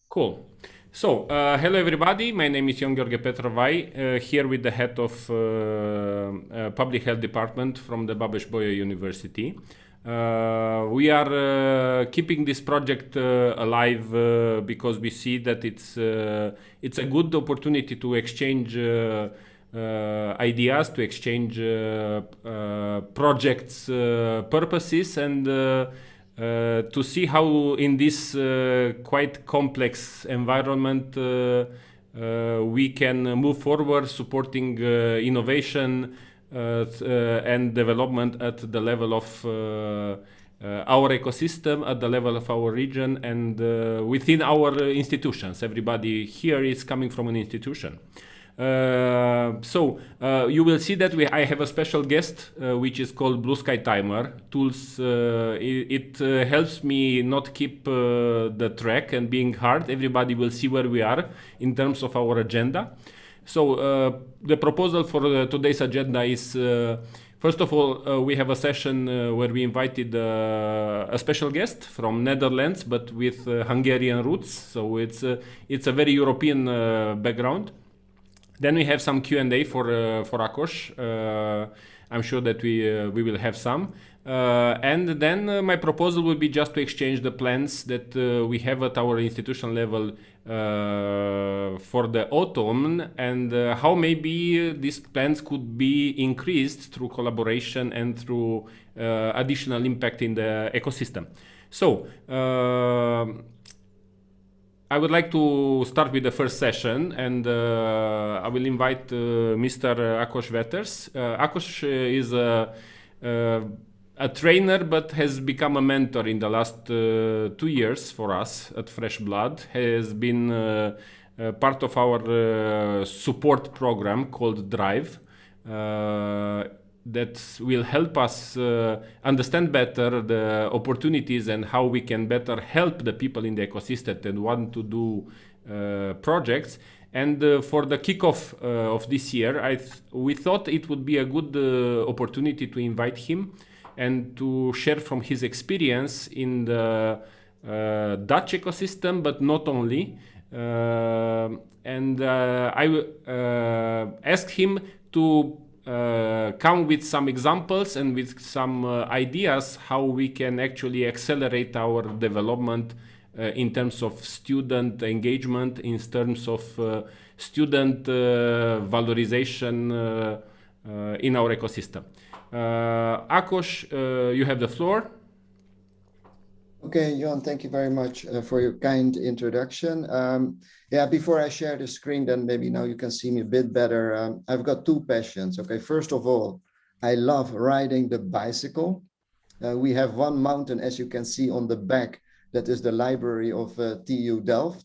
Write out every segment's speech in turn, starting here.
Cool. So, hello everybody. My name is Ion-Gheorghe, here with the head of Public Health Department from the Babeș-Bolyai University. We are keeping this project alive because we see that it's a good opportunity to exchange ideas, to exchange projects purposes, and to see how in this quite complex environment we can move forward, supporting innovation and development at the level of our ecosystem, at the level of our region, and within our institutions. Everybody here is coming from an institution. You will see that I have a special guest, which is called Blue Sky Timer Tools. It helps me not keep the track and being hard. Everybody will see where we are in terms of our agenda. So the proposal for today's agenda is, first of all, we have a session where we invited a special guest from Netherlands, but with Hungarian roots. So it's a very European background. Then we have some Q&A for Ákos. I'm sure that we will have some. And then my proposal will be just to exchange the plans that we have at our institution level for the autumn, and how maybe these plans could be increased through collaboration and through additional impact in the ecosystem. So, I would like to start with the first session, and I will invite Mr. Ákos Veters. Ákos is a trainer, but has become a mentor in the last 2 years for us at Fresh Blood. Has been part of our support program called Drive. That will help us understand better the opportunities and how we can better help the people in the ecosystem that want to do projects. And for the kickoff of this year, we thought it would be a good opportunity to invite him and to share from his experience in the Dutch ecosystem, but not only. I asked him to come with some examples and with some ideas how we can actually accelerate our development in terms of student engagement, in terms of student valorization in our ecosystem. Ákos, you have the floor. Okay, Jon, thank you very much for your kind introduction. Yeah, before I share the screen, then maybe now you can see me a bit better. I've got two passions. Okay, first of all, I love riding the bicycle. We have one mountain, as you can see on the back, that is the library of TUDelft.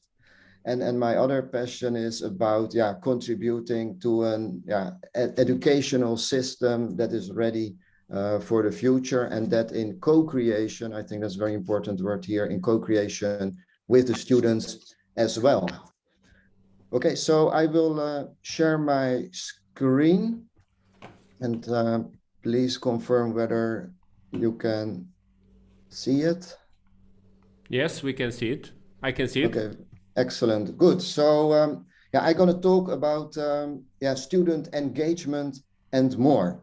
And my other passion is about contributing to an educational system that is ready for the future, and that in co-creation, I think that's a very important word here, in co-creation with the students as well. Okay, so I will share my screen, and please confirm whether you can see it. Yes, we can see it. I can see it. Okay, excellent, good. So I'm going to talk about student engagement and more.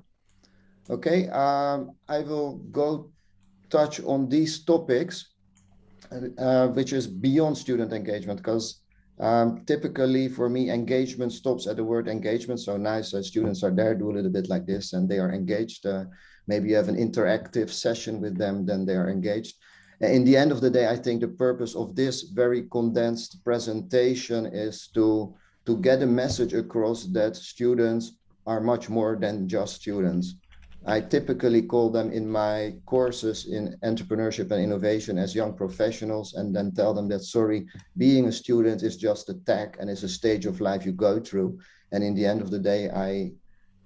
Okay, I will go touch on these topics, which is beyond student engagement, because typically for me, engagement stops at the word engagement. So nice, students are there, do a little bit like this, and they are engaged. Maybe you have an interactive session with them, then they are engaged. In the end of the day, I think the purpose of this very condensed presentation is to get a message across that students are much more than just students. I typically call them in my courses in entrepreneurship and innovation as young professionals, and then tell them that, sorry, being a student is just a tag and it's a stage of life you go through. And in the end of the day, I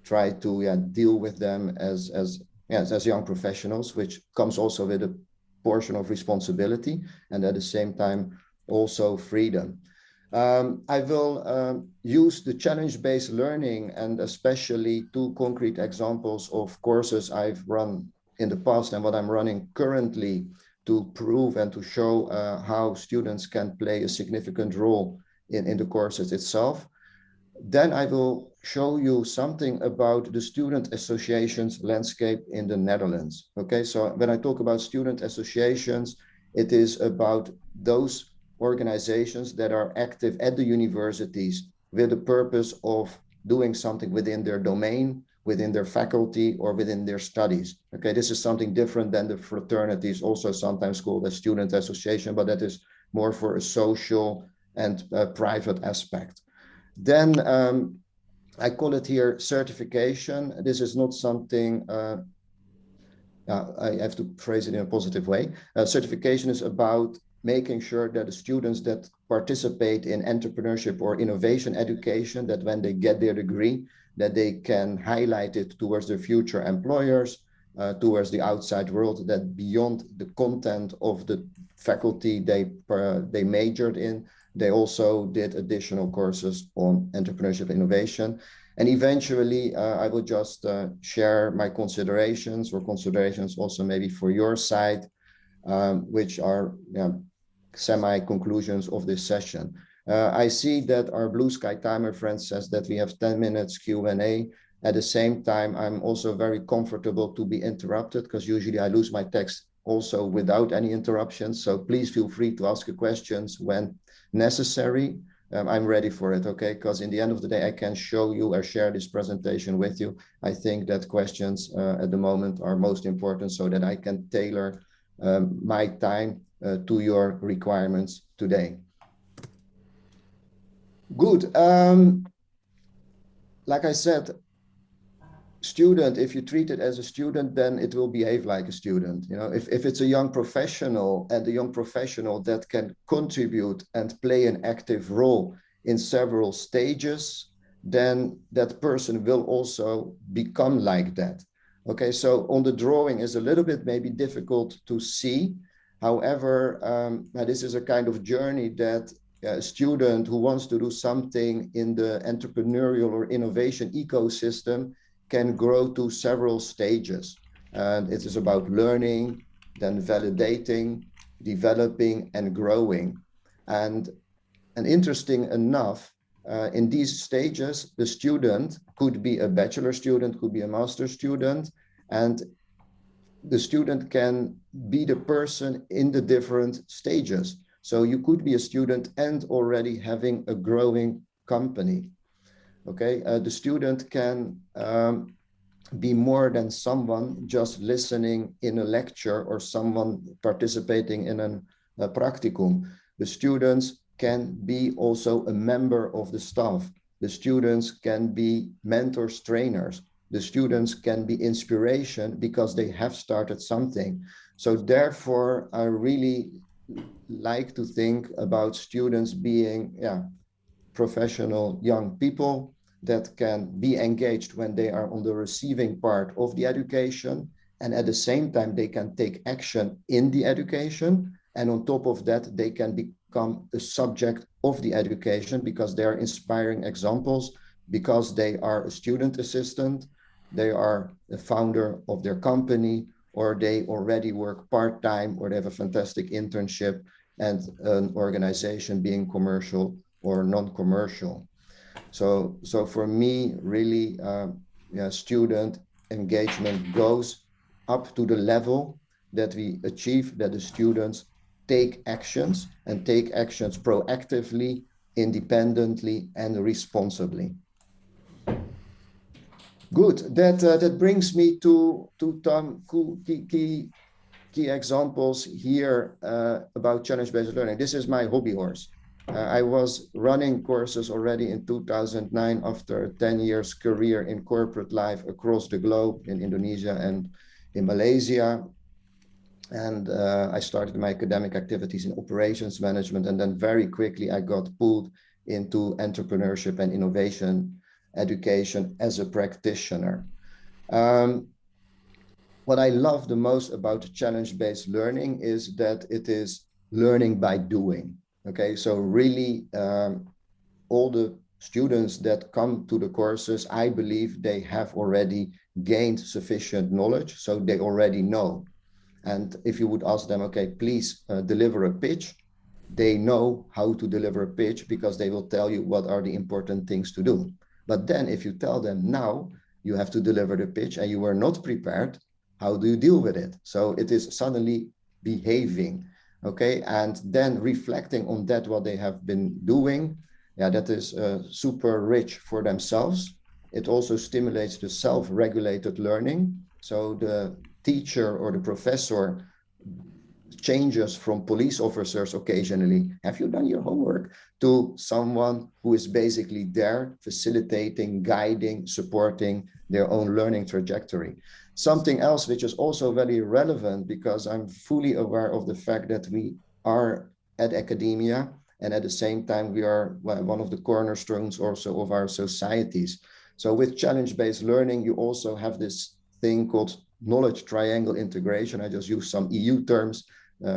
try to deal with them as young professionals, which comes also with a portion of responsibility and at the same time also freedom. I will use the challenge-based learning, and especially two concrete examples of courses I've run in the past and what I'm running currently to prove and to show how students can play a significant role in the courses itself. Then I will show you something about the student associations landscape in the Netherlands. Okay, so when I talk about student associations, it is about those organizations that are active at the universities with the purpose of doing something within their domain, within their faculty, or within their studies. Okay, this is something different than the fraternities, also sometimes called a student association, but that is more for a social and private aspect. Then I call it here certification. This is not something, I have to phrase it in a positive way. Certification is about making sure that the students that participate in entrepreneurship or innovation education, that when they get their degree, that they can highlight it towards their future employers, towards the outside world, that beyond the content of the faculty they majored in, they also did additional courses on entrepreneurship innovation. And eventually, I will just share my considerations also maybe for your side, which are semi-conclusions of this session. I see that our Blue Sky Timer friend says that we have 10 minutes Q&A. At the same time, I'm also very comfortable to be interrupted because usually I lose my text also without any interruptions. So please feel free to ask your questions when necessary. I'm ready for it, okay? Because in the end of the day, I can show you or share this presentation with you. I think that questions at the moment are most important so that I can tailor my time to your requirements today. Good. Like I said, student, if you treat it as a student, then it will behave like a student. You know, if it's a young professional and a young professional that can contribute and play an active role in several stages, then that person will also become like that. Okay, so on the drawing is a little bit maybe difficult to see. However, this is a kind of journey that a student who wants to do something in the entrepreneurial or innovation ecosystem can grow to several stages. And it is about learning, then validating, developing, and growing. And interesting enough, in these stages, the student could be a bachelor student, could be a master student, and the student can be the person in the different stages. So you could be a student and already having a growing company. Okay, the student can be more than someone just listening in a lecture or someone participating in a practicum. The students can be also a member of the staff. The students can be mentors, trainers. The students can be inspiration because they have started something. So therefore, I really like to think about students being professional young people that can be engaged when they are on the receiving part of the education, and at the same time they can take action in the education, and on top of that they can become the subject of the education because they are inspiring examples, because they are a student assistant, they are the founder of their company, or they already work part-time, or they have a fantastic internship and an organization being commercial or non-commercial. So for me, really, student engagement goes up to the level that we achieve that the students take actions and take actions proactively, independently, and responsibly. Good. That brings me to some key examples here about challenge-based learning. This is my hobby horse. I was running courses already in 2009 after a 10 years career in corporate life across the globe in Indonesia and in Malaysia. And I started my academic activities in operations management. And then very quickly, I got pulled into entrepreneurship and innovation education as a practitioner. What I love the most about challenge-based learning is that it is learning by doing. Okay, so really all the students that come to the courses, I believe they have already gained sufficient knowledge, so they already know. And if you would ask them, okay, please deliver a pitch, they know how to deliver a pitch because they will tell you what are the important things to do. But then if you tell them now you have to deliver the pitch and you were not prepared, how do you deal with it? So it is suddenly behaving, okay? And then reflecting on that, what they have been doing, yeah, that is super rich for themselves. It also stimulates the self-regulated learning. So the teacher or the professor changes from police officers occasionally, have you done your homework, to someone who is basically there facilitating, guiding, supporting their own learning trajectory. Something else which is also very relevant, because I'm fully aware of the fact that we are at academia, and at the same time we are one of the cornerstones also of our societies. So with challenge-based learning, you also have this thing called knowledge triangle integration. I just use some EU terms.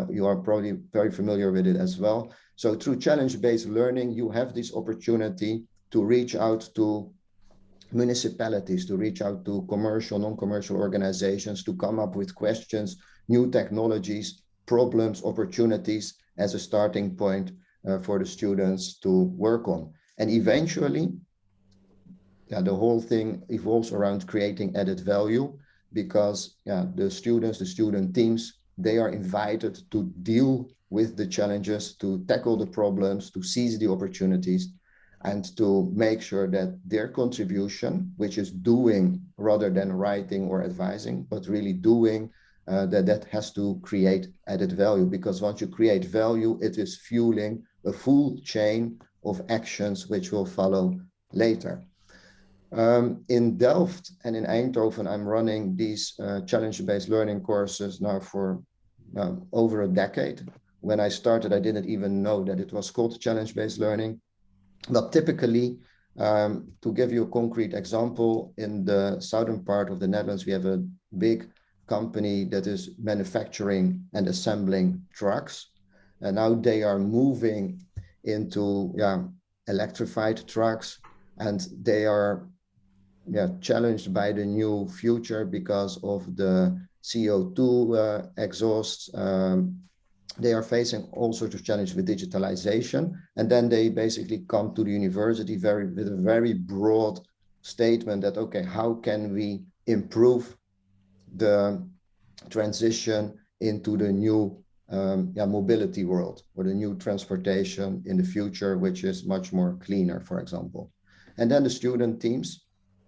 You are probably very familiar with it as well. So through challenge-based learning, you have this opportunity to reach out to municipalities, to reach out to commercial, non-commercial organizations, to come up with questions, new technologies, problems, opportunities as a starting point for the students to work on. And eventually, yeah, the whole thing evolves around creating added value, because the students, the student teams, they are invited to deal with the challenges, to tackle the problems, to seize the opportunities, and to make sure that their contribution, which is doing rather than writing or advising, but really doing, that has to create added value. Because once you create value, it is fueling a full chain of actions which will follow later. In Delft and in Eindhoven, I'm running these challenge-based learning courses now for over a decade. When I started, I didn't even know that it was called challenge-based learning. But typically, to give you a concrete example, in the southern part of the Netherlands, we have a big company that is manufacturing and assembling trucks. And now they are moving into electrified trucks, and they are challenged by the new future because of the CO2 exhausts. They are facing all sorts of challenges with digitalization. And then they basically come to the university with a very broad statement that, okay, how can we improve the transition into the new mobility world, or the new transportation in the future, which is much more cleaner, for example. And then the student teams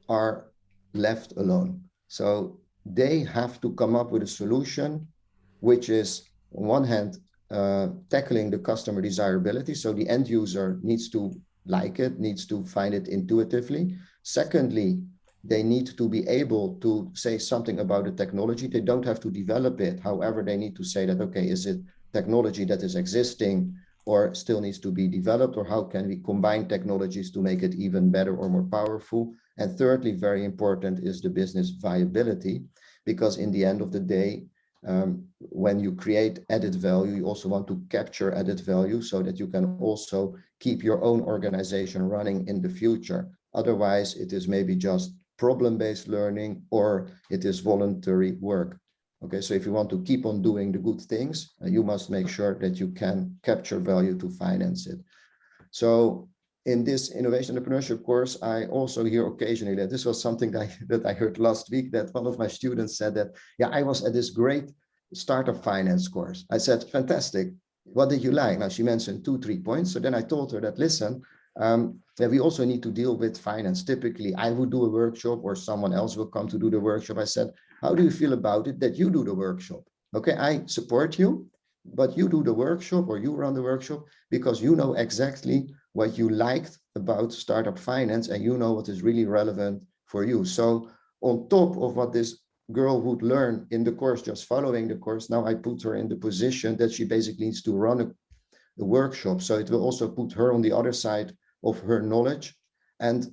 are left alone. So they have to come up with a solution, which is on one hand, tackling the customer desirability. So the end user needs to like it, needs to find it intuitively. Secondly, they need to be able to say something about the technology. They don't have to develop it. However, they need to say that, okay, is it technology that is existing or still needs to be developed, or how can we combine technologies to make it even better or more powerful? And thirdly, very important, is the business viability, because in the end of the day, when you create added value, you also want to capture added value so that you can also keep your own organization running in the future. Otherwise, it is maybe just problem-based learning, or it is voluntary work. Okay, so if you want to keep on doing the good things, you must make sure that you can capture value to finance it. So in this innovation entrepreneurship course, I also hear occasionally that this was something that I heard last week, that one of my students said that, yeah, I was at this great startup finance course. I said, fantastic. What did you like? Now, she mentioned 2-3 points. So then I told her that, listen, that we also need to deal with finance. Typically, I would do a workshop, or someone else will come to do the workshop. I said, how do you feel about it that you do the workshop? Okay, I support you, but you do the workshop, or you run the workshop, because you know exactly what you liked about startup finance, and you know what is really relevant for you. So on top of what this girl would learn in the course, just following the course, now I put her in the position that she basically needs to run a workshop. So it will also put her on the other side of her knowledge. And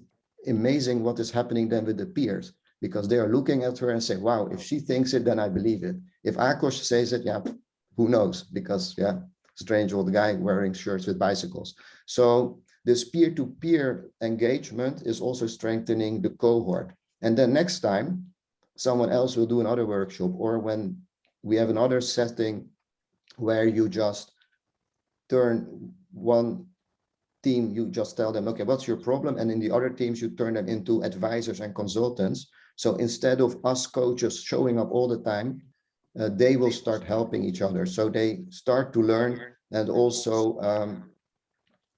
amazing what is happening then with the peers, because they are looking at her and say, wow, if she thinks it, then I believe it. If Akos says it, yeah, who knows? Because strange old guy wearing shirts with bicycles. So this peer-to-peer engagement is also strengthening the cohort. And then next time, someone else will do another workshop, or when We have another setting where you just turn one team, you just tell them, okay, what's your problem? And in the other teams, you turn them into advisors and consultants. So instead of us coaches showing up all the time, they will start helping each other. So they start to learn and also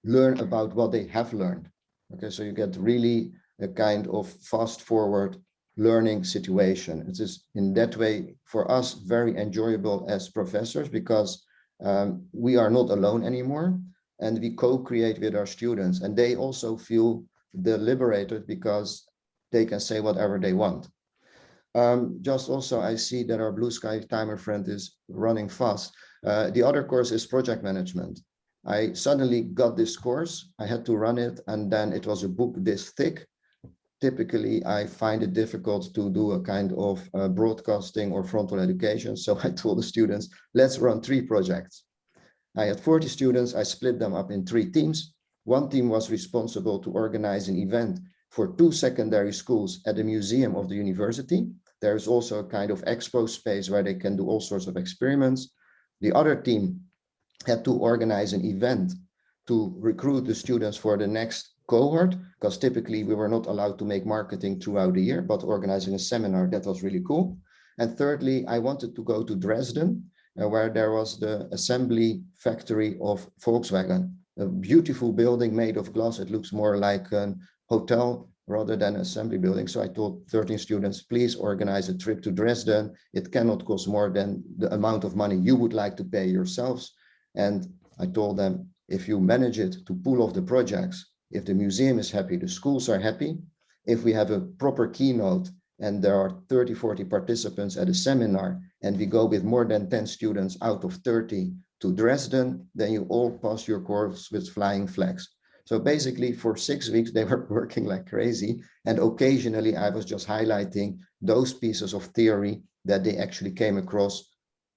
learn about what they have learned. Okay, so you get really a kind of fast forward learning situation. It is in that way for us very enjoyable as professors, because we are not alone anymore, and we co-create with our students, and they also feel liberated because they can say whatever they want. Just also, I see that our Blue Sky Timer friend is running fast. The other course is project management. I suddenly got this course, I had to run it, and then it was a book this thick. Typically, I find it difficult to do a kind of broadcasting or frontal education. So I told the students, let's run 3 projects. I had 40 students. I split them up in 3 teams. One team was responsible to organize an event for 2 secondary schools at the museum of the university. There is also a kind of expo space where they can do all sorts of experiments. The other team had to organize an event to recruit the students for the next cohort, because typically we were not allowed to make marketing throughout the year, but organizing a seminar, that was really cool. And thirdly, I wanted to go to Dresden, where there was the assembly factory of Volkswagen, a beautiful building made of glass. It looks more like a hotel rather than an assembly building. So I told 13 students, please organize a trip to Dresden. It cannot cost more than the amount of money you would like to pay yourselves. And I told them, if you manage it to pull off the projects, if the museum is happy, the schools are happy, if we have a proper keynote and there are 30, 40 participants at a seminar, and we go with more than 10 students out of 30 to Dresden, then you all pass your course with flying flags. So basically for 6 weeks, they were working like crazy. And occasionally I was just highlighting those pieces of theory that they actually came across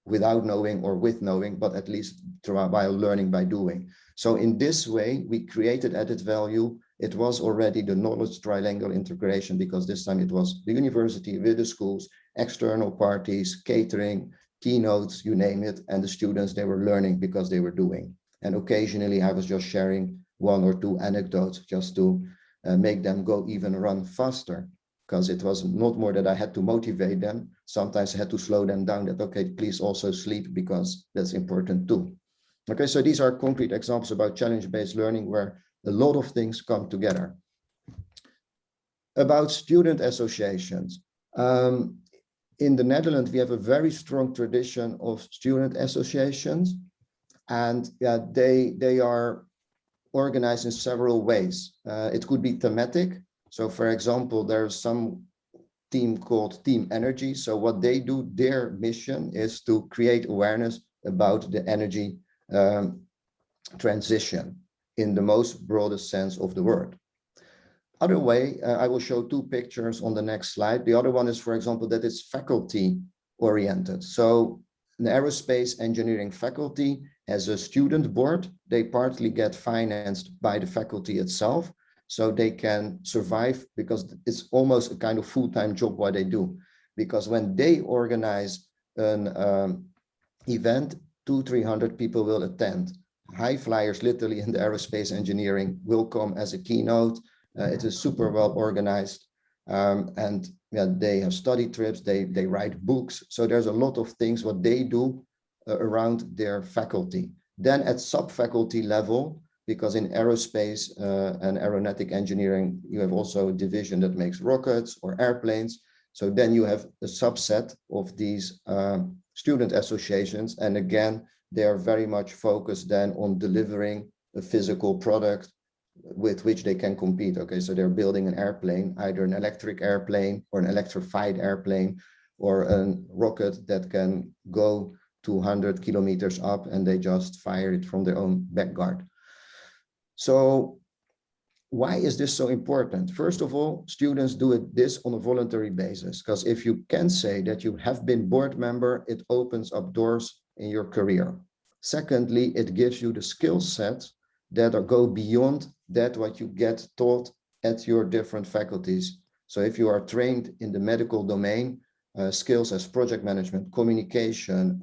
without knowing or with knowing, but at least while learning by doing. So in this way, we created added value. It was already the knowledge triangle integration, because this time it was the university with the schools, external parties, catering, keynotes, you name it, and the students, they were learning because they were doing. And occasionally I was just sharing 1 or 2 anecdotes just to make them go even run faster, because it was not more that I had to motivate them. Sometimes I had to slow them down, that, okay, please also sleep, because that's important too. Okay, so these are concrete examples about challenge-based learning where a lot of things come together. About student associations. In the Netherlands, we have a very strong tradition of student associations, and yeah, they are organized in several ways. It could be thematic. So for example, there's some team called Team Energy. So what they do, their mission is to create awareness about the energy transition in the most broadest sense of the word. Other way, I will show 2 pictures on the next slide. The other one is, for example, that it's faculty oriented. So the aerospace engineering faculty has a student board. They partly get financed by the faculty itself, so they can survive, because it's almost a kind of full-time job what they do. Because when they organize an event, 200-300 people will attend. High flyers, literally, in the aerospace engineering will come as a keynote. It is super well organized, and yeah, they have study trips, they write books. So there's a lot of things what they do around their faculty. Then at sub-faculty level, because in aerospace and aeronautic engineering, you have also a division that makes rockets or airplanes. So then you have a subset of these student associations. And again, they are very much focused then on delivering a physical product with which they can compete. Okay, so they're building an airplane, either an electric airplane or an electrified airplane, or a rocket that can go 200 kilometers up, and they just fire it from their own backyard. So why is this so important? First of all, students do this on a voluntary basis, because if you can say that you have been board member, it opens up doors in your career. Secondly, it gives you the skill set that go beyond that what you get taught at your different faculties. So if you are trained in the medical domain, skills as project management, communication,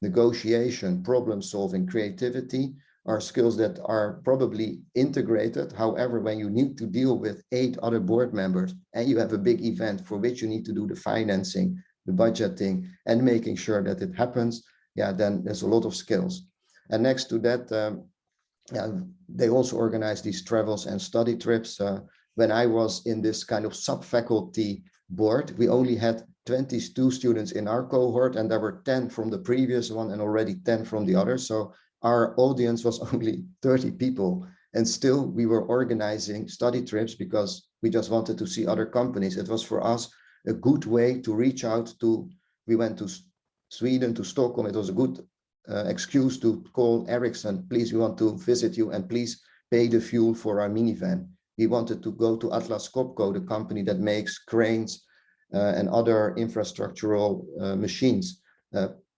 negotiation, problem solving, creativity are skills that are probably integrated. However, when you need to deal with 8 other board members and you have a big event for which you need to do the financing, the budgeting, and making sure that it happens, yeah, then there's a lot of skills. And next to that, yeah, they also organize these travels and study trips. When I was in this kind of sub-faculty board, we only had 22 students in our cohort, and there were 10 from the previous one and already 10 from the other. So our audience was only 30 people, and still we were organizing study trips because we just wanted to see other companies. It was for us a good way to reach out to, we went to Sweden, to Stockholm. It was a good excuse to call Ericsson, please, we want to visit you and please pay the fuel for our minivan. We wanted to go to Atlas Copco, the company that makes cranes and other infrastructural machines.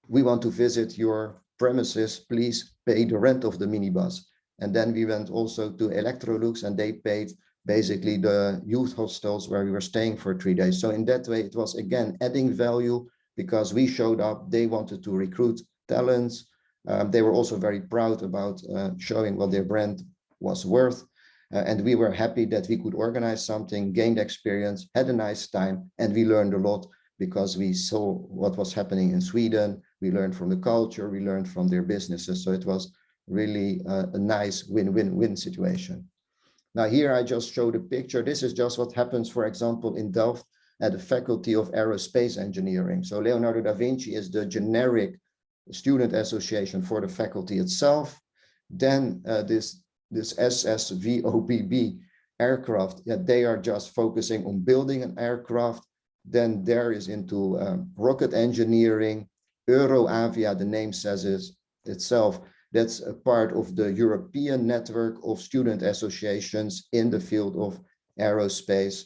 We want to visit your premises, please pay the rent of the minibus. And then we went also to Electrolux, and they paid basically the youth hostels where we were staying for 3 days. So in that way, it was again adding value because we showed up, they wanted to recruit talents. They were also very proud about showing what their brand was worth. And we were happy that we could organize something, gained experience, had a nice time, and we learned a lot because we saw what was happening in Sweden. We learned from the culture, we learned from their businesses. So it was really a nice win-win-win situation. Now here I just showed a picture. This is just what happens, for example, in Delft at the Faculty of Aerospace Engineering. So Leonardo da Vinci is the generic student association for the faculty itself. Then this SSVOBB aircraft, that they are just focusing on building an aircraft. Then there is into rocket engineering. EuroAvia, the name says it itself, that's a part of the European network of student associations in the field of aerospace.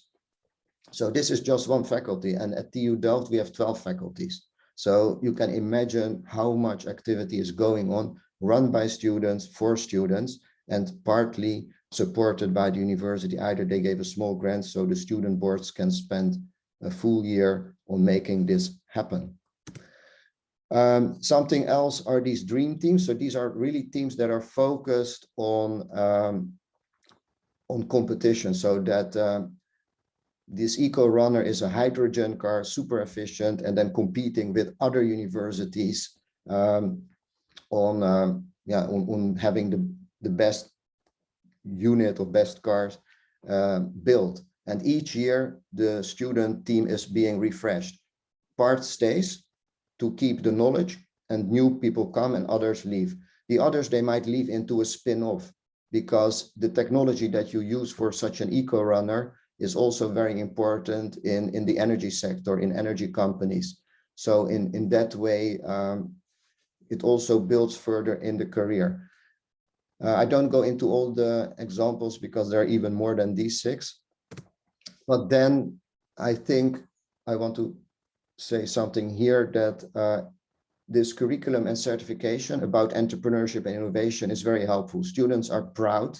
So this is just one faculty, and at TU Delft we have 12 faculties. So you can imagine how much activity is going on, run by students, for students, and partly supported by the university. Either they gave a small grant so the student boards can spend a full year on making this happen. Something else are these dream teams. So these are really teams that are focused on competition, so that this eco runner is a hydrogen car, super efficient, and then competing with other universities on having the best unit of best cars built. And each year the student team is being refreshed. Part stays to keep the knowledge, and new people come and others leave. The others, they might leave into a spin-off because the technology that you use for such an eco runner is also very important in the energy sector, in energy companies. So in that way, it also builds further in the career. I don't go into all the examples because there are even more than these 6. But then I think I want to say something here that this curriculum and certification about entrepreneurship and innovation is very helpful. Students are proud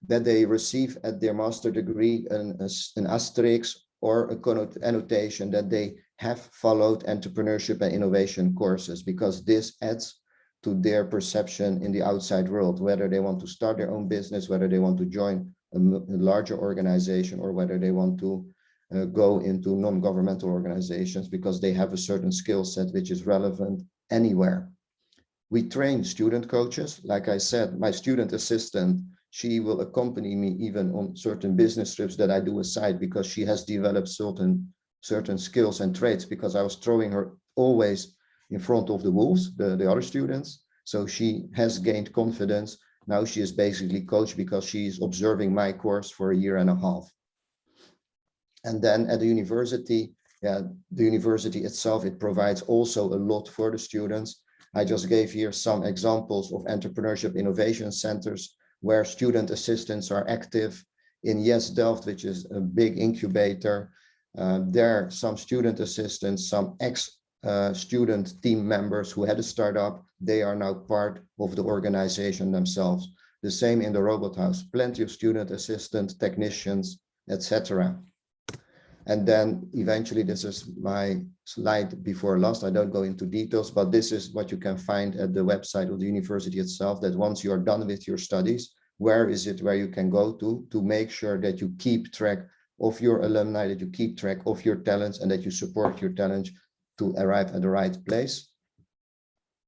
that they receive at their master degree an asterisk or a annotation that they have followed entrepreneurship and innovation courses, because this adds to their perception in the outside world, whether they want to start their own business, whether they want to join a larger organization, or whether they want to go into non-governmental organizations, because they have a certain skill set which is relevant anywhere. We train student coaches. Like I said, my student assistant, she will accompany me even on certain business trips that I do aside, because she has developed certain skills and traits, because I was throwing her always in front of the wolves, the other students. So she has gained confidence. Now she is basically coached because she's observing my course for 1.5 years. And then at the university, the university itself, it provides also a lot for the students. I just gave here some examples of entrepreneurship innovation centers where student assistants are active. In Yes Delft, which is a big incubator, there are some student assistants, some ex-student team members who had a startup. They are now part of the organization themselves. The same in the robot house, plenty of student assistant technicians, etc. And then eventually, this is my slide before last. I don't go into details, but this is what you can find at the website of the university itself, that once you are done with your studies, where is it where you can go to make sure that you keep track of your alumni, that you keep track of your talents, and that you support your talents to arrive at the right place.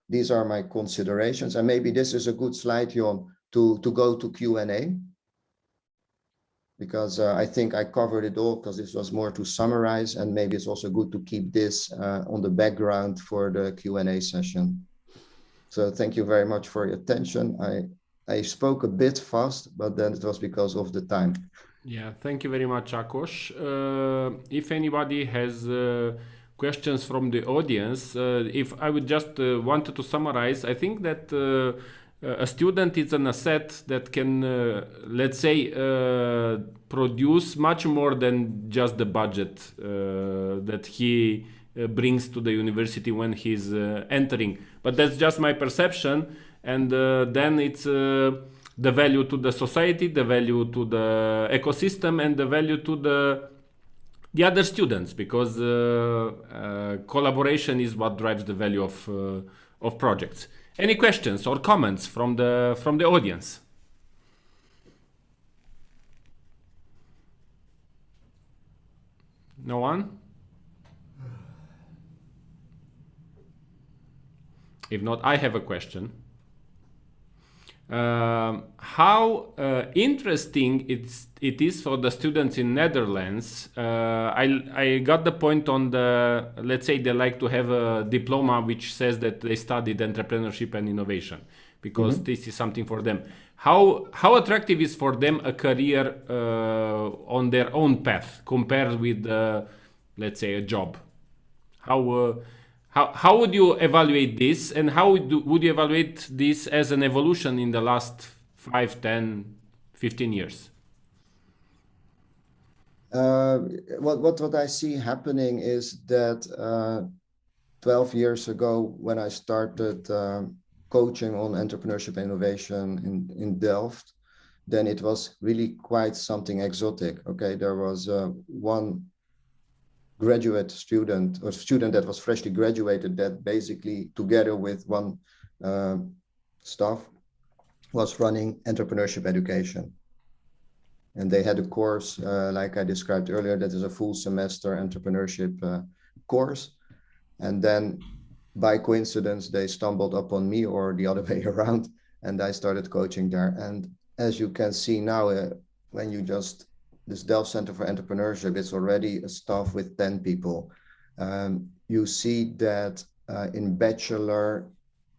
These are my considerations, and maybe this is a good slide, Jon, to go to Q&A, because I think I covered it all, because this was more to summarize, and maybe it's also good to keep this on the background for the Q&A session. So thank you very much for your attention. I spoke a bit fast, but then it was because of the time. Yeah, thank you very much, Akos. If anybody has questions from the audience, if I would just wanted to summarize, I think that a student is an asset that can, let's say, produce much more than just the budget that he brings to the university when he's entering. But that's just my perception, and then it's the value to the society, the value to the ecosystem, and the value to the other students, because collaboration is what drives the value of projects. Any questions or comments from the audience? No one? If not, I have a question. How interesting it is for the students in Netherlands. I got the point on the, let's say they like to have a diploma which says that they studied entrepreneurship and innovation, because this is something for them. How attractive is for them a career on their own path compared with, let's say, a job? How would you evaluate this, and how would you evaluate this as an evolution in the last 5, 10, 15 years? What I see happening is that 12 years ago, when I started coaching on entrepreneurship and innovation in Delft, then it was really quite something exotic. Okay, there was one graduate student or student that was freshly graduated that basically together with one staff was running entrepreneurship education. And they had a course, like I described earlier, that is a full semester entrepreneurship course. And then by coincidence, they stumbled upon me, or the other way around, and I started coaching there. And as you can see now, when you just this Delft Center for Entrepreneurship, it's already a staff with 10 people. You see that in bachelor,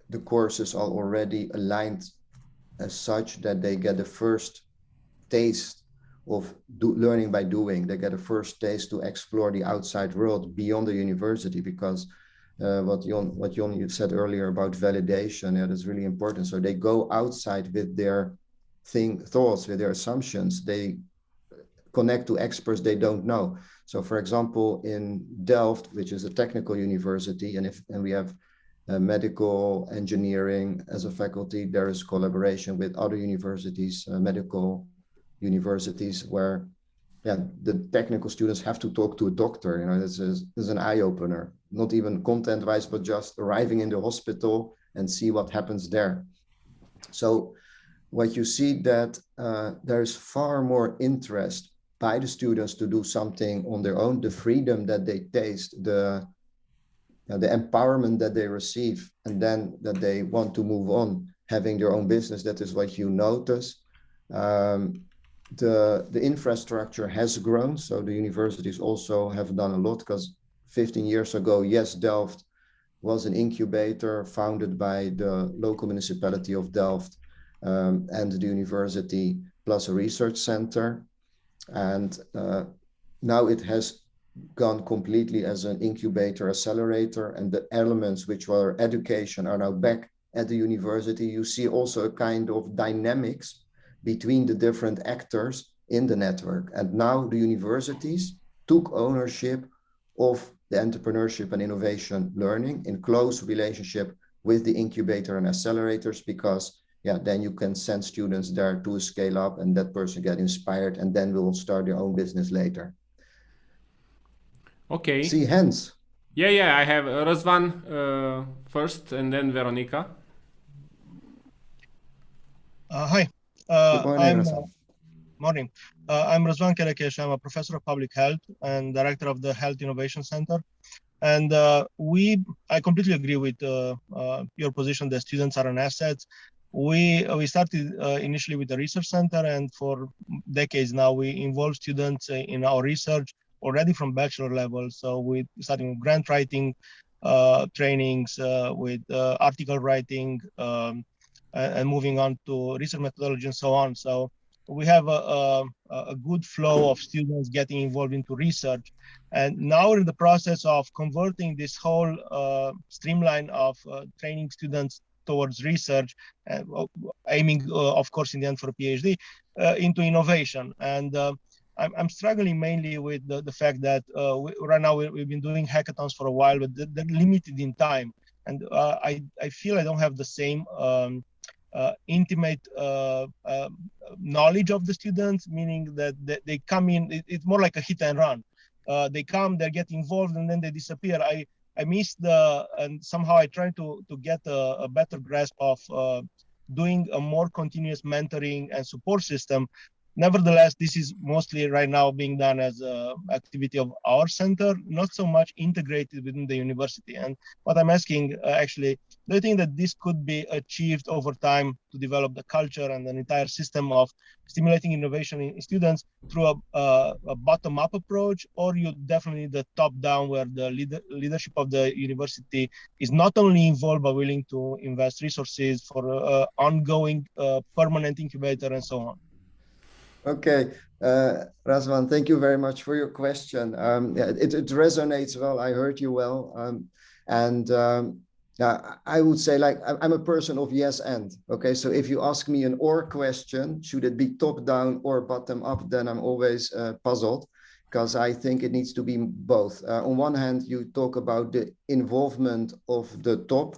the courses are already aligned as such that they get the first taste of learning by doing. They get a first taste to explore the outside world beyond the university, because what Jon you said earlier about validation, yeah, that's really important. So they go outside with their thoughts, with their assumptions. They connect to experts they don't know. So for example, in Delft, which is a technical university, and we have medical engineering as a faculty, there is collaboration with other universities, medical universities, where the technical students have to talk to a doctor. You know, this is an eye-opener, not even content-wise, but just arriving in the hospital and see what happens there. So what you see that there's far more interest by the students to do something on their own, the freedom that they taste, the empowerment that they receive, and then that they want to move on, having their own business. That is what you notice. The infrastructure has grown, so the universities also have done a lot, because 15 years ago, yes, Delft was an incubator founded by the local municipality of Delft and the university, plus a research center. And now it has gone completely as an incubator, accelerator, and the elements which were education are now back at the university. You see also a kind of dynamics between the different actors in the network. And now the universities took ownership of the entrepreneurship and innovation learning in close relationship with the incubator and accelerators, because then you can send students there to scale up, and that person get inspired, and then will start their own business later. Okay. See hands. Yeah, I have Razvan first and then Veronica. Hi, Good morning, I'm Razvan. morning. I'm Razvan Karakesh. I'm a professor of public health and director of the Health Innovation Center. And I completely agree with your position that students are an asset. We started initially with the research center, and for decades now we involve students in our research already from bachelor level. So we starting with grant writing trainings, with article writing, and moving on to research methodology and so on. So we have a good flow of students getting involved into research. And now we're in the process of converting this whole streamline of training students towards research, aiming, of course, in the end for a PhD, into innovation. And I'm struggling mainly with the fact that right now we've been doing hackathons for a while, but they're limited in time. And I feel I don't have the same intimate knowledge of the students, meaning that they come in, it's more like a hit and run. They come, they get involved, and then they disappear. I miss and somehow I try to get a better grasp of doing a more continuous mentoring and support system. Nevertheless, this is mostly right now being done as an activity of our center, not so much integrated within the university. And what I'm asking actually, do you think that this could be achieved over time to develop the culture and an entire system of stimulating innovation in students through a bottom-up approach, or you definitely need the top-down where the leadership of the university is not only involved but willing to invest resources for ongoing permanent incubator and so on? Okay, Razvan, thank you very much for your question. Yeah, it resonates well. I heard you well. Yeah, I would say like I'm a person of yes and. Okay, so if you ask me an or question, should it be top down or bottom up, then I'm always puzzled because I think it needs to be both. On one hand, you talk about the involvement of the top.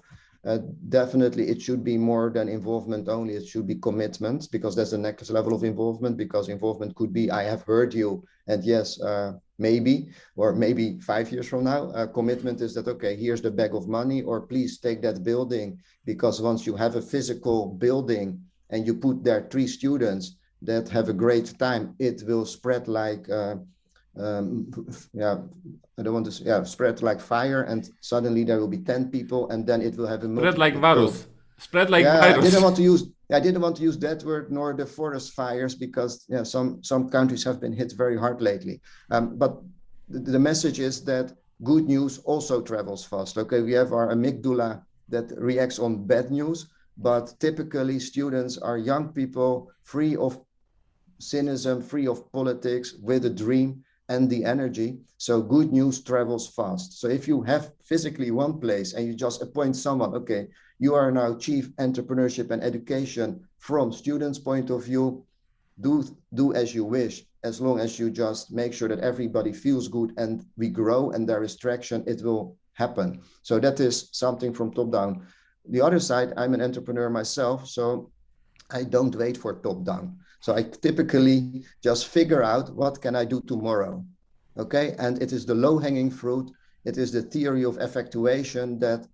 Definitely, it should be more than involvement only. It should be commitment because there's the next level of involvement. Because involvement could be, I have heard you, and yes, maybe, or maybe 5 years from now, commitment is that, okay, here's the bag of money, or please take that building, because once you have a physical building and you put there 3 students that have a great time, it will spread like yeah, I don't want to spread like fire, and suddenly there will be 10 people, and then it will have a Spread like multiple. virus. Spread like Yeah, virus. I didn't want to use that word nor the forest fires because some countries have been hit very hard lately. But the message is that good news also travels fast. Okay, we have our amygdala that reacts on bad news, but typically students are young people free of cynicism, free of politics, with a dream and the energy. So good news travels fast. So if you have physically one place and you just appoint someone, okay, you are now chief entrepreneurship and education from students' point of view, do as you wish, as long as you just make sure that everybody feels good and we grow and there is traction, it will happen. So that is something from top down. The other side, I'm an entrepreneur myself, so I don't wait for top down. So I typically just figure out what can I do tomorrow. Okay. And it is the low hanging fruit. It is the theory of effectuation that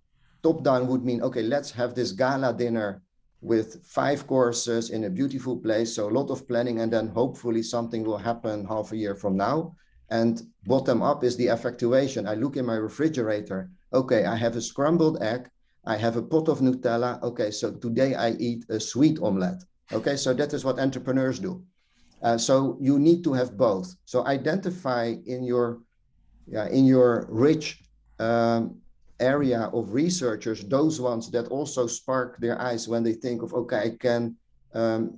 top down would mean, okay, let's have this gala dinner with 5 courses in a beautiful place. So a lot of planning, and then hopefully something will happen half a year from now. And bottom up is the effectuation. I look in my refrigerator. Okay, I have a scrambled egg. I have a pot of Nutella. Okay, so today I eat a sweet omelette. Okay, so that is what entrepreneurs do. So you need to have both. So identify in your rich area of researchers those ones that also spark their eyes when they think of, okay, I can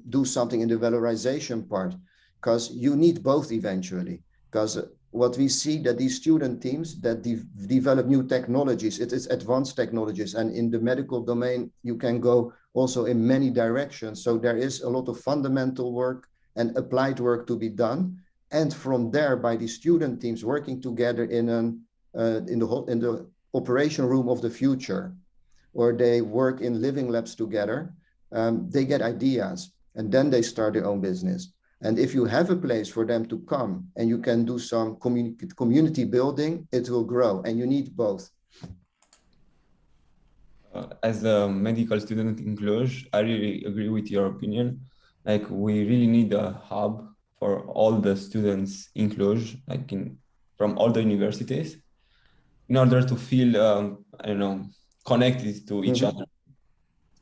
do something in the valorization part, because you need both eventually. Because what we see that these student teams that develop new technologies, it is advanced technologies, and in the medical domain you can go also in many directions. So there is a lot of fundamental work and applied work to be done, and from there, by the student teams working together in the operation room of the future, or they work in living labs together, they get ideas, and then they start their own business. And if you have a place for them to come and you can do some community building, it will grow, and you need both. As a medical student in Cluj, I really agree with your opinion. Like, we really need a hub for all the students in Cluj, like from all the universities, in order to feel, I don't know, connected to each other.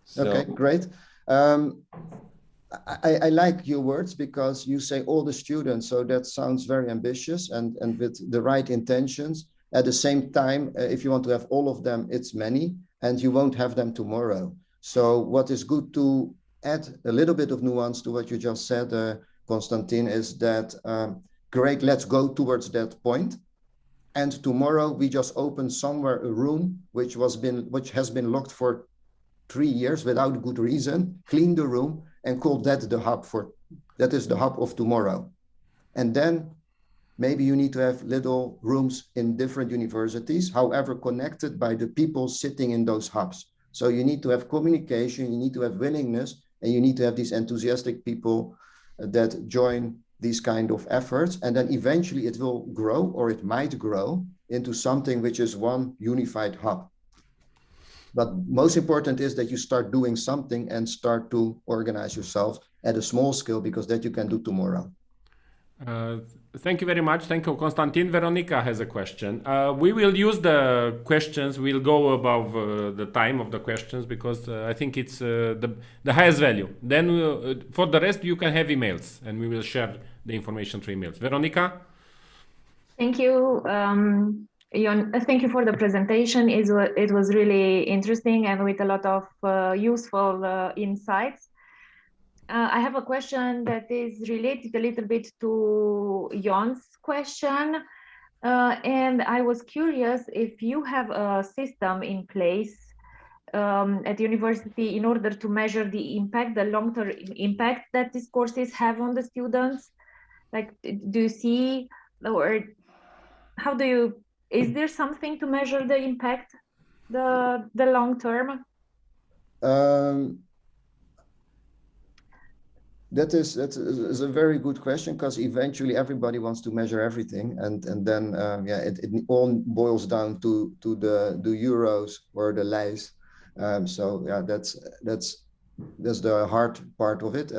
So, okay, great. I like your words because you say all the students, so that sounds very ambitious and with the right intentions. At the same time, if you want to have all of them, it's many, and you won't have them tomorrow. So what is good to add a little bit of nuance to what you just said, Konstantin, is that great, let's go towards that point. And tomorrow we just open somewhere a room which has been locked for 3 years without good reason, clean the room and call that the hub that is the hub of tomorrow. And then maybe you need to have little rooms in different universities, however connected by the people sitting in those hubs. So you need to have communication, you need to have willingness, and you need to have these enthusiastic people that join these kind of efforts. And then eventually it will grow, or it might grow into something which is one unified hub. But most important is that you start doing something and start to organize yourself at a small scale, because that you can do tomorrow. Thank you very much. Thank you, Konstantin. Veronica has a question. We will use the questions. We'll go above the time of the questions because I think it's the highest value. Then for the rest, you can have emails and we will share the information through emails. Veronica? Thank you. Thank you for the presentation. It was really interesting and with a lot of useful insights. I have a question that is related a little bit to Jon's question. And I was curious if you have a system in place at the university in order to measure the impact, the long-term impact that these courses have on the students. Like, do you see, or how do you, is there something to measure the impact, the long term? That is a very good question, because eventually everybody wants to measure everything, and then it all boils down to the euros or the lies. So yeah, that's the hard part of it.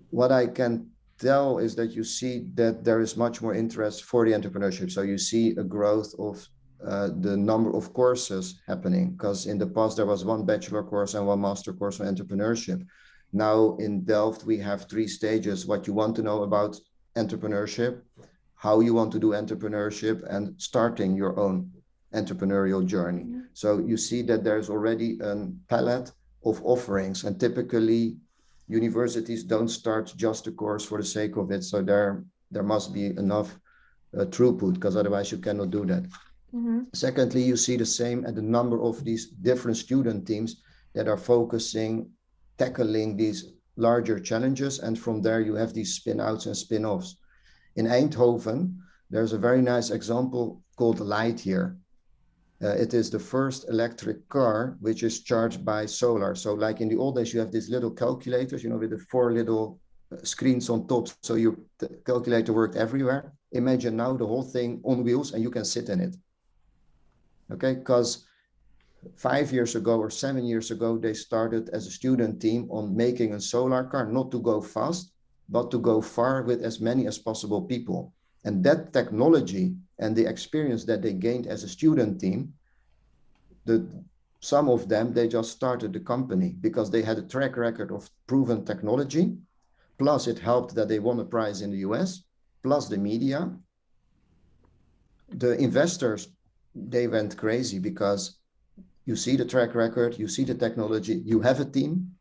What I can tell is that you see that there is much more interest for the entrepreneurship. So you see a growth of the number of courses happening, because in the past there was one bachelor course and one master course on entrepreneurship. Now in Delft, we have 3 stages: what you want to know about entrepreneurship, how you want to do entrepreneurship, and starting your own entrepreneurial journey. So you see that there's already a palette of offerings, and typically universities don't start just a course for the sake of it. So there must be enough throughput, because otherwise you cannot do that. Secondly, you see the same at the number of these different student teams that are tackling these larger challenges, and from there you have these spin-outs and spin-offs. In Eindhoven, there's a very nice example called Light here. It is the first electric car which is charged by solar. So like in the old days, you have these little calculators, with the 4 little screens on top, so your calculator worked everywhere. Imagine now the whole thing on wheels and you can sit in it. Okay, because 5 years ago or 7 years ago, they started as a student team on making a solar car, not to go fast, but to go far with as many as possible people. And that technology and the experience that they gained as a student team, some of them, they just started the company because they had a track record of proven technology. Plus it helped that they won a prize in the US, plus the media. The investors, they went crazy because you see the track record, you see the technology, you have a team.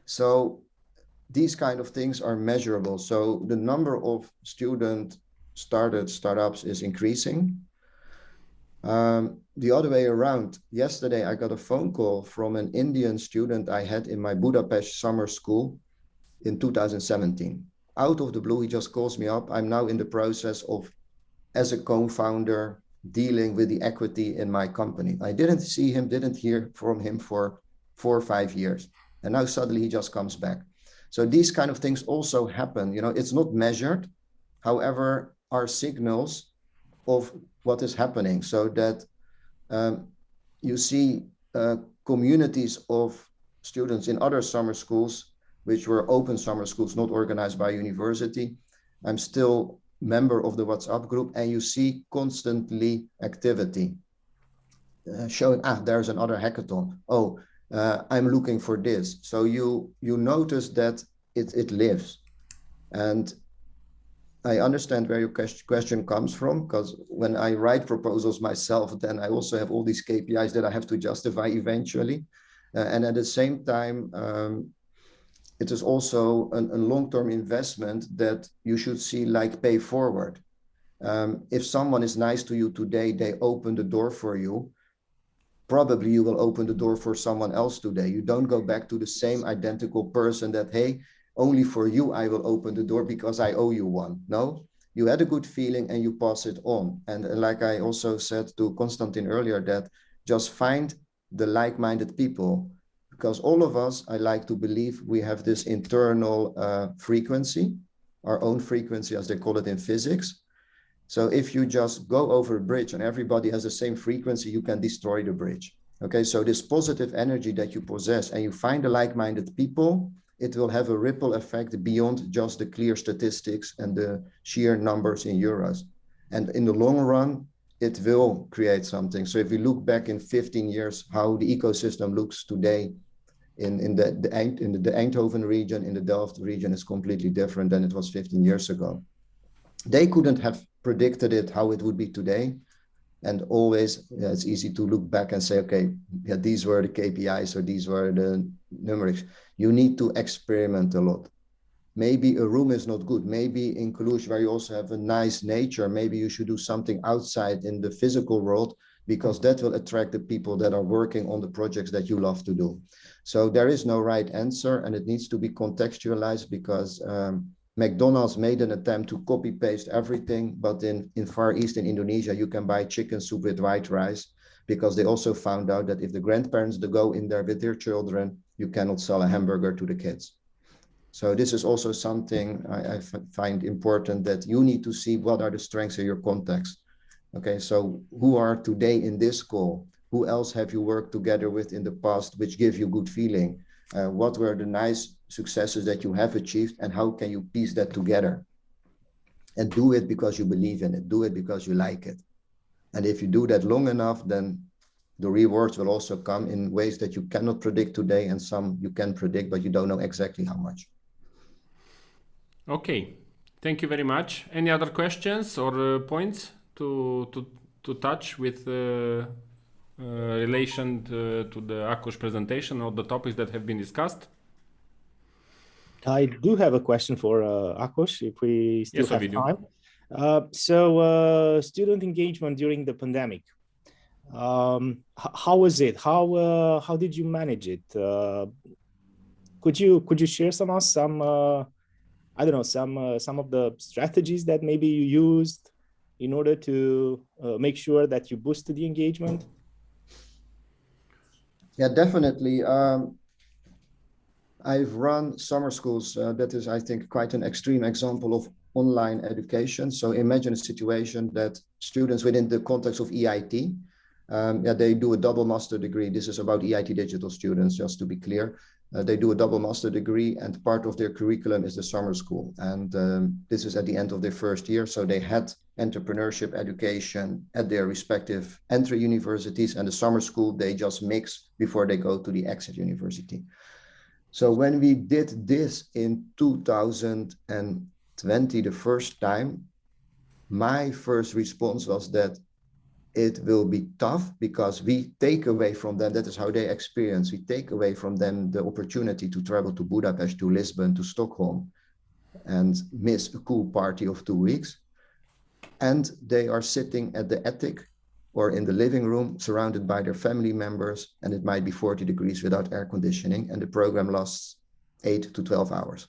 So these kind of things are measurable. So the number of startups is increasing. The other way around, yesterday I got a phone call from an Indian student I had in my Budapest summer school in 2017. Out of the blue, he just calls me up. I'm now in the process of, as a co-founder, dealing with the equity in my company. I didn't hear from him for 4 or 5 years. And now suddenly he just comes back. So these kind of things also happen. It's not measured, however, are signals of what is happening, so that you see communities of students in other summer schools, which were open summer schools, not organized by university. I'm still member of the WhatsApp group, and you see constantly activity showing, there's another hackathon. I'm looking for this. So you notice that it lives. And I understand where your question comes from, because when I write proposals myself, then I also have all these KPIs that I have to justify eventually. And at the same time, it is also a long-term investment that you should see like pay forward. If someone is nice to you today, they open the door for you. Probably you will open the door for someone else today. You don't go back to the same identical person that, hey, only for you I will open the door because I owe you one. No, you had a good feeling and you pass it on. And like I also said to Konstantin earlier, that just find the like-minded people, because all of us, I like to believe, we have this internal frequency, our own frequency, as they call it in physics. So if you just go over a bridge and everybody has the same frequency, you can destroy the bridge. Okay, so this positive energy that you possess and you find the like-minded people, it will have a ripple effect beyond just the clear statistics and the sheer numbers in euros. And in the long run, it will create something. So if you look back in 15 years, how the ecosystem looks today in the Eindhoven region, in the Delft region, is completely different than it was 15 years ago. They couldn't have predicted it, how it would be today. And always, it's easy to look back and say, okay, these were the KPIs or these were the numerics. You need to experiment a lot. Maybe a room is not good. Maybe in Cluj, where you also have a nice nature, maybe you should do something outside in the physical world, because that will attract the people that are working on the projects that you love to do. So there is no right answer, and it needs to be contextualized, because McDonald's made an attempt to copy paste everything, but in Far East in Indonesia, you can buy chicken soup with white rice, because they also found out that if the grandparents go in there with their children, you cannot sell a hamburger to the kids. So this is also something I find important, that you need to see what are the strengths of your context. Okay, so who are today in this call? Who else have you worked together with in the past, which give you good feeling? What were the nice successes that you have achieved, and how can you piece that together? And do it because you believe in it. Do it because you like it. And if you do that long enough, then the rewards will also come in ways that you cannot predict today, and some you can predict, but you don't know exactly how much. Okay, thank you very much. Any other questions or points to touch with relation to the Akush presentation or the topics that have been discussed? I do have a question for Akush, if we still have time. So student engagement during the pandemic, how was it? How did you manage it? Could you share some I don't know, some of the strategies that maybe you used in order to make sure that you boosted the engagement? Yeah, definitely. I've run summer schools. That is, I think, quite an extreme example of online education. So imagine a situation that students within the context of EIT, they do a double master degree. This is about EIT digital students, just to be clear. They do a double master degree, and part of their curriculum is the summer school. And this is at the end of their first year. So they had entrepreneurship education at their respective entry universities, and the summer school, they just mix before they go to the exit university. So when we did this in 2020, the first time, my first response was that it will be tough, because we take away from them, that is how they experience, we take away from them the opportunity to travel to Budapest, to Lisbon, to Stockholm, and miss a cool party of 2 weeks. And they are sitting at the attic or in the living room, surrounded by their family members, and it might be 40 degrees without air conditioning, and the program lasts 8 to 12 hours.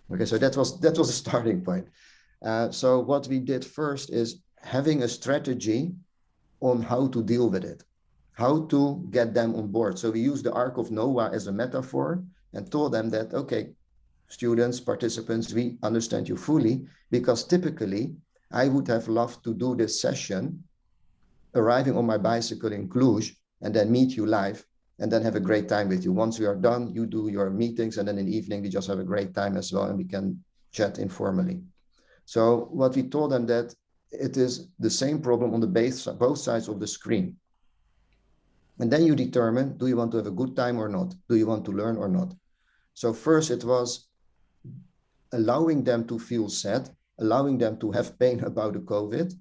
Okay, so that was the starting point. So what we did first is having a strategy on how to deal with it, how to get them on board. So we use the Ark of Noah as a metaphor, and told them that, okay, students, participants, we understand you fully, because typically I would have loved to do this session arriving on my bicycle in Cluj and then meet you live and then have a great time with you. Once we are done, you do your meetings, and then in the evening, we just have a great time as well, and we can chat informally. So what we told them that it is the same problem on the both sides of the screen. And then you determine, do you want to have a good time or not? Do you want to learn or not? So first it was allowing them to feel sad, allowing them to have pain about the COVID,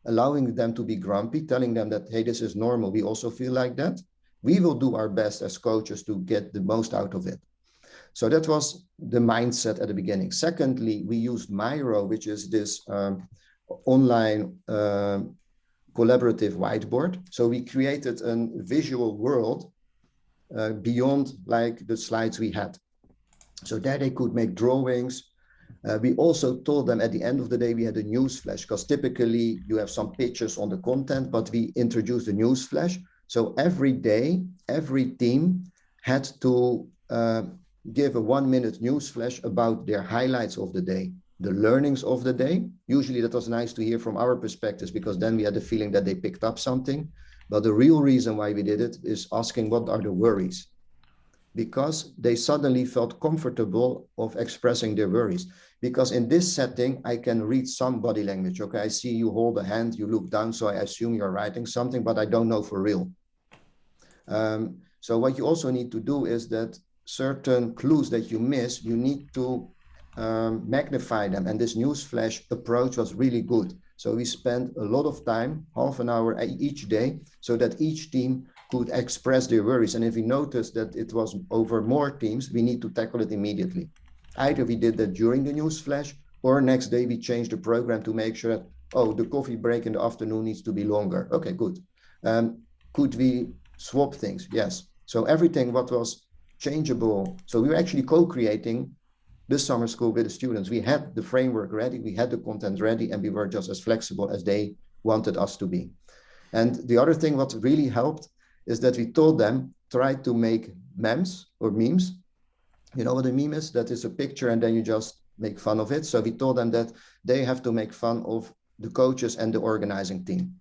allowing them to be grumpy, telling them that, hey, this is normal. We also feel like that. We will do our best as coaches to get the most out of it. So that was the mindset at the beginning. Secondly, we used Miro, which is this online collaborative whiteboard. So we created a visual world beyond like the slides we had. So there they could make drawings. We also told them at the end of the day, we had a news flash, because typically you have some pictures on the content, but we introduced a news flash. So every day, every team had to give a 1-minute news flash about their highlights of the day, the learnings of the day. Usually that was nice to hear from our perspectives, because then we had the feeling that they picked up something. But the real reason why we did it is asking what are the worries, because they suddenly felt comfortable of expressing their worries. Because in this setting, I can read some body language. Okay, I see you hold a hand, you look down, so I assume you're writing something, but I don't know for real. So what you also need to do is that certain clues that you miss, you need to magnify them. And this newsflash approach was really good. So we spent a lot of time, half an hour each day, so that each team could express their worries. And if we noticed that it was over more teams, we need to tackle it immediately. Either we did that during the news flash, or next day we changed the program to make sure that, oh, the coffee break in the afternoon needs to be longer. Okay, good. Could we swap things? Yes. So everything what was changeable. So we were actually co-creating this summer school with the students. We had the framework ready, we had the content ready, and we were just as flexible as they wanted us to be. And the other thing what really helped is that we told them, try to make memes or memes. You know what a meme is? That is a picture and then you just make fun of it. So we told them that they have to make fun of the coaches and the organizing team.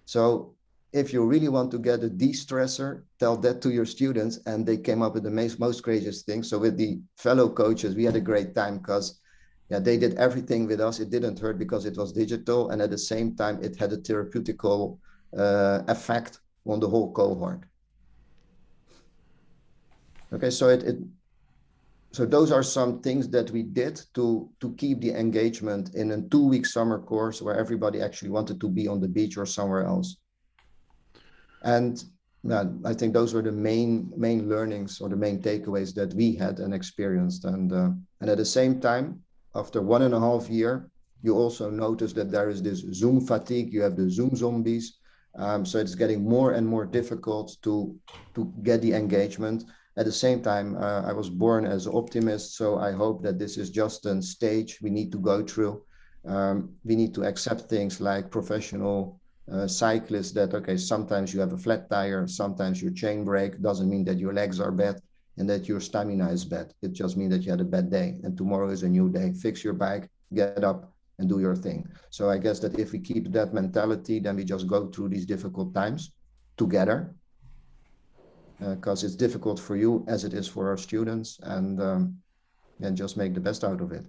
So if you really want to get a de-stressor, tell that to your students. And they came up with the most craziest thing. So with the fellow coaches, we had a great time, because they did everything with us. It didn't hurt because it was digital. And at the same time, it had a therapeutical effect on the whole cohort. Okay, so so those are some things that we did to keep the engagement in a 2-week summer course where everybody actually wanted to be on the beach or somewhere else. And I think those were the main learnings or the main takeaways that we had and experienced. And at the same time, after 1.5 years, you also notice that there is this Zoom fatigue. You have the Zoom zombies. So it's getting more and more difficult to get the engagement. At the same time, I was born as an optimist, so I hope that this is just a stage we need to go through. We need to accept things like professional cyclists, that, okay, sometimes you have a flat tire, sometimes your chain break, doesn't mean that your legs are bad and that your stamina is bad. It just means that you had a bad day, and tomorrow is a new day. Fix your bike, get up and do your thing. So I guess that if we keep that mentality, then we just go through these difficult times together, because it's difficult for you as it is for our students, and just make the best out of it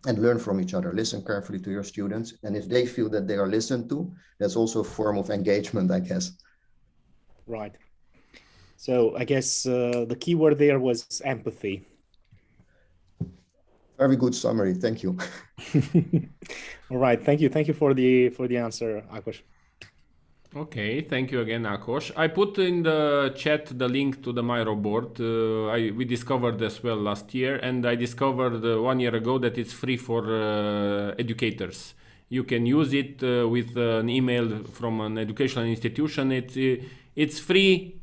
and learn from each other. Listen carefully to your students, and if they feel that they are listened to, that's also a form of engagement, I guess. Right. So I guess the key word there was empathy. Very good summary. Thank you. All right. Thank you. Thank you for the answer, Ákos. Okay, thank you again, Ákos. I put in the chat the link to the Miro board. We discovered as well last year, and I discovered 1 year ago that it's free for educators. You can use it with an email from an educational institution. It's free.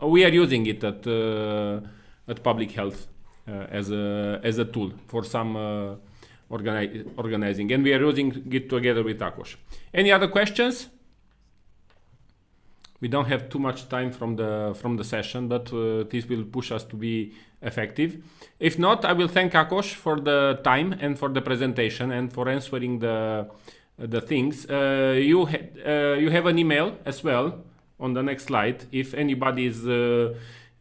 We are using it at Public Health as a tool for some organizing, and we are using it together with Ákos. Any other questions we don't have too much time from the session, but this will push us to be effective. If not, I will thank Ákos for the time and for the presentation and for answering the things. You have an email as well on the next slide. If anybody is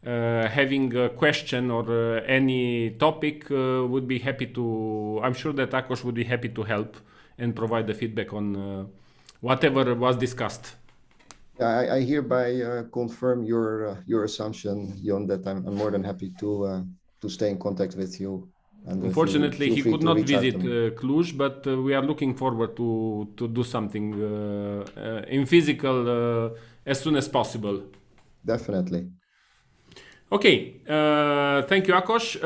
having a question or any topic, would be happy to. I'm sure that Ákos would be happy to help and provide the feedback on whatever was discussed. I hereby confirm your assumption, Jon, that I'm more than happy to stay in contact with you. And unfortunately, he could not visit Cluj, but we are looking forward to do something in physical as soon as possible. Definitely. Okay, thank you, Ákos.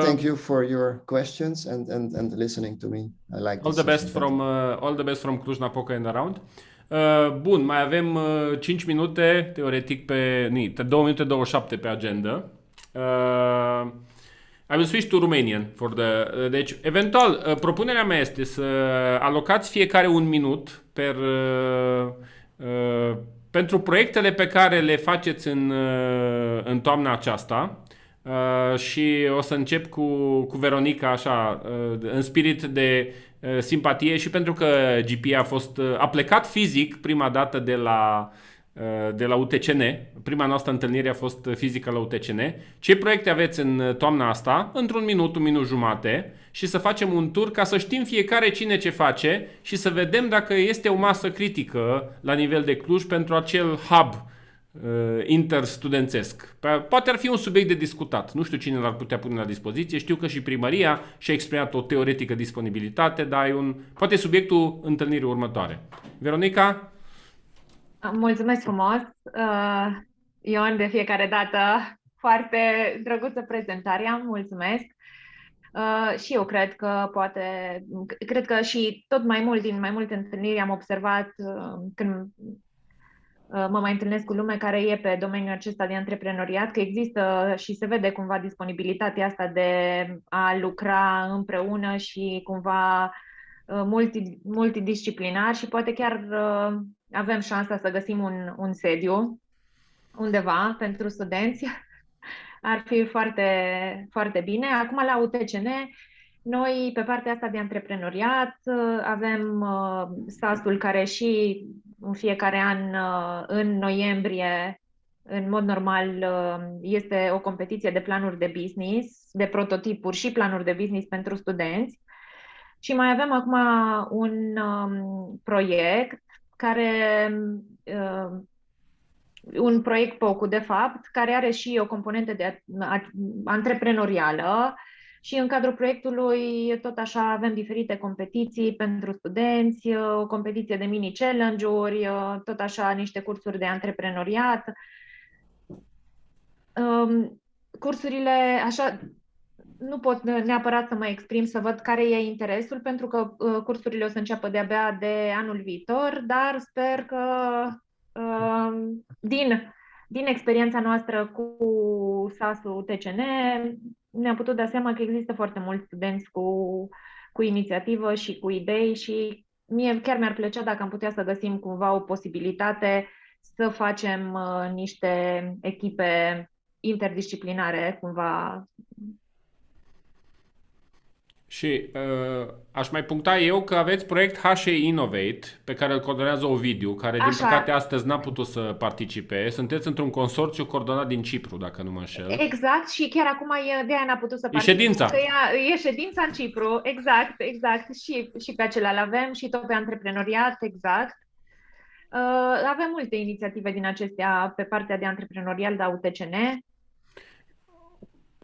Thank you for your questions and listening to me. I like all the best from Cluj-Napoca and around. Bun, mai avem 5 minute, teoretic, 2 minute 27 pe agenda. I will switch to Romanian for the... Deci, eventual, propunerea mea este să alocați fiecare un minut pentru proiectele pe care le faceți în toamna aceasta. Și o să încep cu Veronica, așa, în spirit de simpatie și pentru că GIPIA a plecat fizic prima dată de la UTCN. Prima noastră întâlnire a fost fizică la UTCN. Ce proiecte aveți în toamna asta? Într-un minut, un minut jumate, și să facem un tur ca să știm fiecare cine ce face și să vedem dacă este o masă critică la nivel de Cluj pentru acel hub interstudențesc. Poate ar fi un subiect de discutat. Nu știu cine l-ar putea pune la dispoziție. Știu că și primăria și-a exprimat o teoretică disponibilitate, dar poate subiectul întâlnirii următoare. Veronica? Mulțumesc frumos, Ion, de fiecare dată. Foarte drăguță prezentarea, mulțumesc. Și eu cred că și tot mai mult, din mai multe întâlniri am observat când mă mai întâlnesc cu lume care e pe domeniul acesta de antreprenoriat, că există și se vede cumva disponibilitatea asta de a lucra împreună și cumva multidisciplinar și poate chiar avem șansa să găsim un sediu undeva pentru studenți. Ar fi foarte, foarte bine. Acum la UTCN, noi pe partea asta de antreprenoriat avem SAS-ul care și în fiecare an în noiembrie, în mod normal, este o competiție de planuri de business, de prototipuri și planuri de business pentru studenți. Și mai avem acum un proiect un proiect POCU, de fapt, care are și o componentă de antreprenorială și în cadrul proiectului tot așa avem diferite competiții pentru studenți, o competiție de mini-challenge-uri, tot așa niște cursuri de antreprenoriat. Cursurile, așa, nu pot neapărat să mă exprim, să văd care e interesul, pentru că cursurile o să înceapă de-abia de anul viitor, dar sper că din experiența noastră cu SAS-ul UTCN ne-am putut da seama că există foarte mulți studenți cu inițiativă și cu idei și mie chiar mi-ar plăcea dacă am putea să găsim cumva o posibilitate să facem niște echipe interdisciplinare cumva. Și aș mai puncta eu că aveți proiect HE Innovate, pe care îl coordonează Ovidiu, care din păcate astăzi n-a putut să participe. Sunteți într-un consorțiu coordonat din Cipru, dacă nu mă înșel. Exact, și chiar acum de aia n-a putut să participe. E ședința. E ședința în Cipru, exact. Și pe acela avem și tot pe antreprenoriat, exact. Avem multe inițiative din acestea pe partea de antreprenorial de UTCN.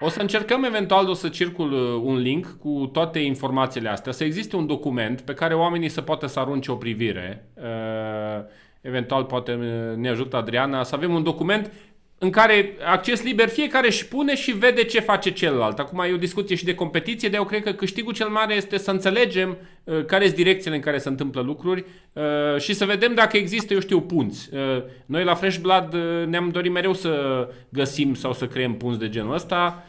O să încercăm eventual să circul un link cu toate informațiile astea, să existe un document pe care oamenii să poată să arunce o privire. Eventual poate ne ajută Adriana să avem un document în care acces liber fiecare își pune și vede ce face celălalt. Acum e o discuție și de competiție, dar eu cred că câștigul cel mare este să înțelegem care sunt direcțiile în care se întâmplă lucruri și să vedem dacă există, eu știu, punți. Noi la Fresh Blood ne-am dorit mereu să găsim sau să creăm punți de genul ăsta.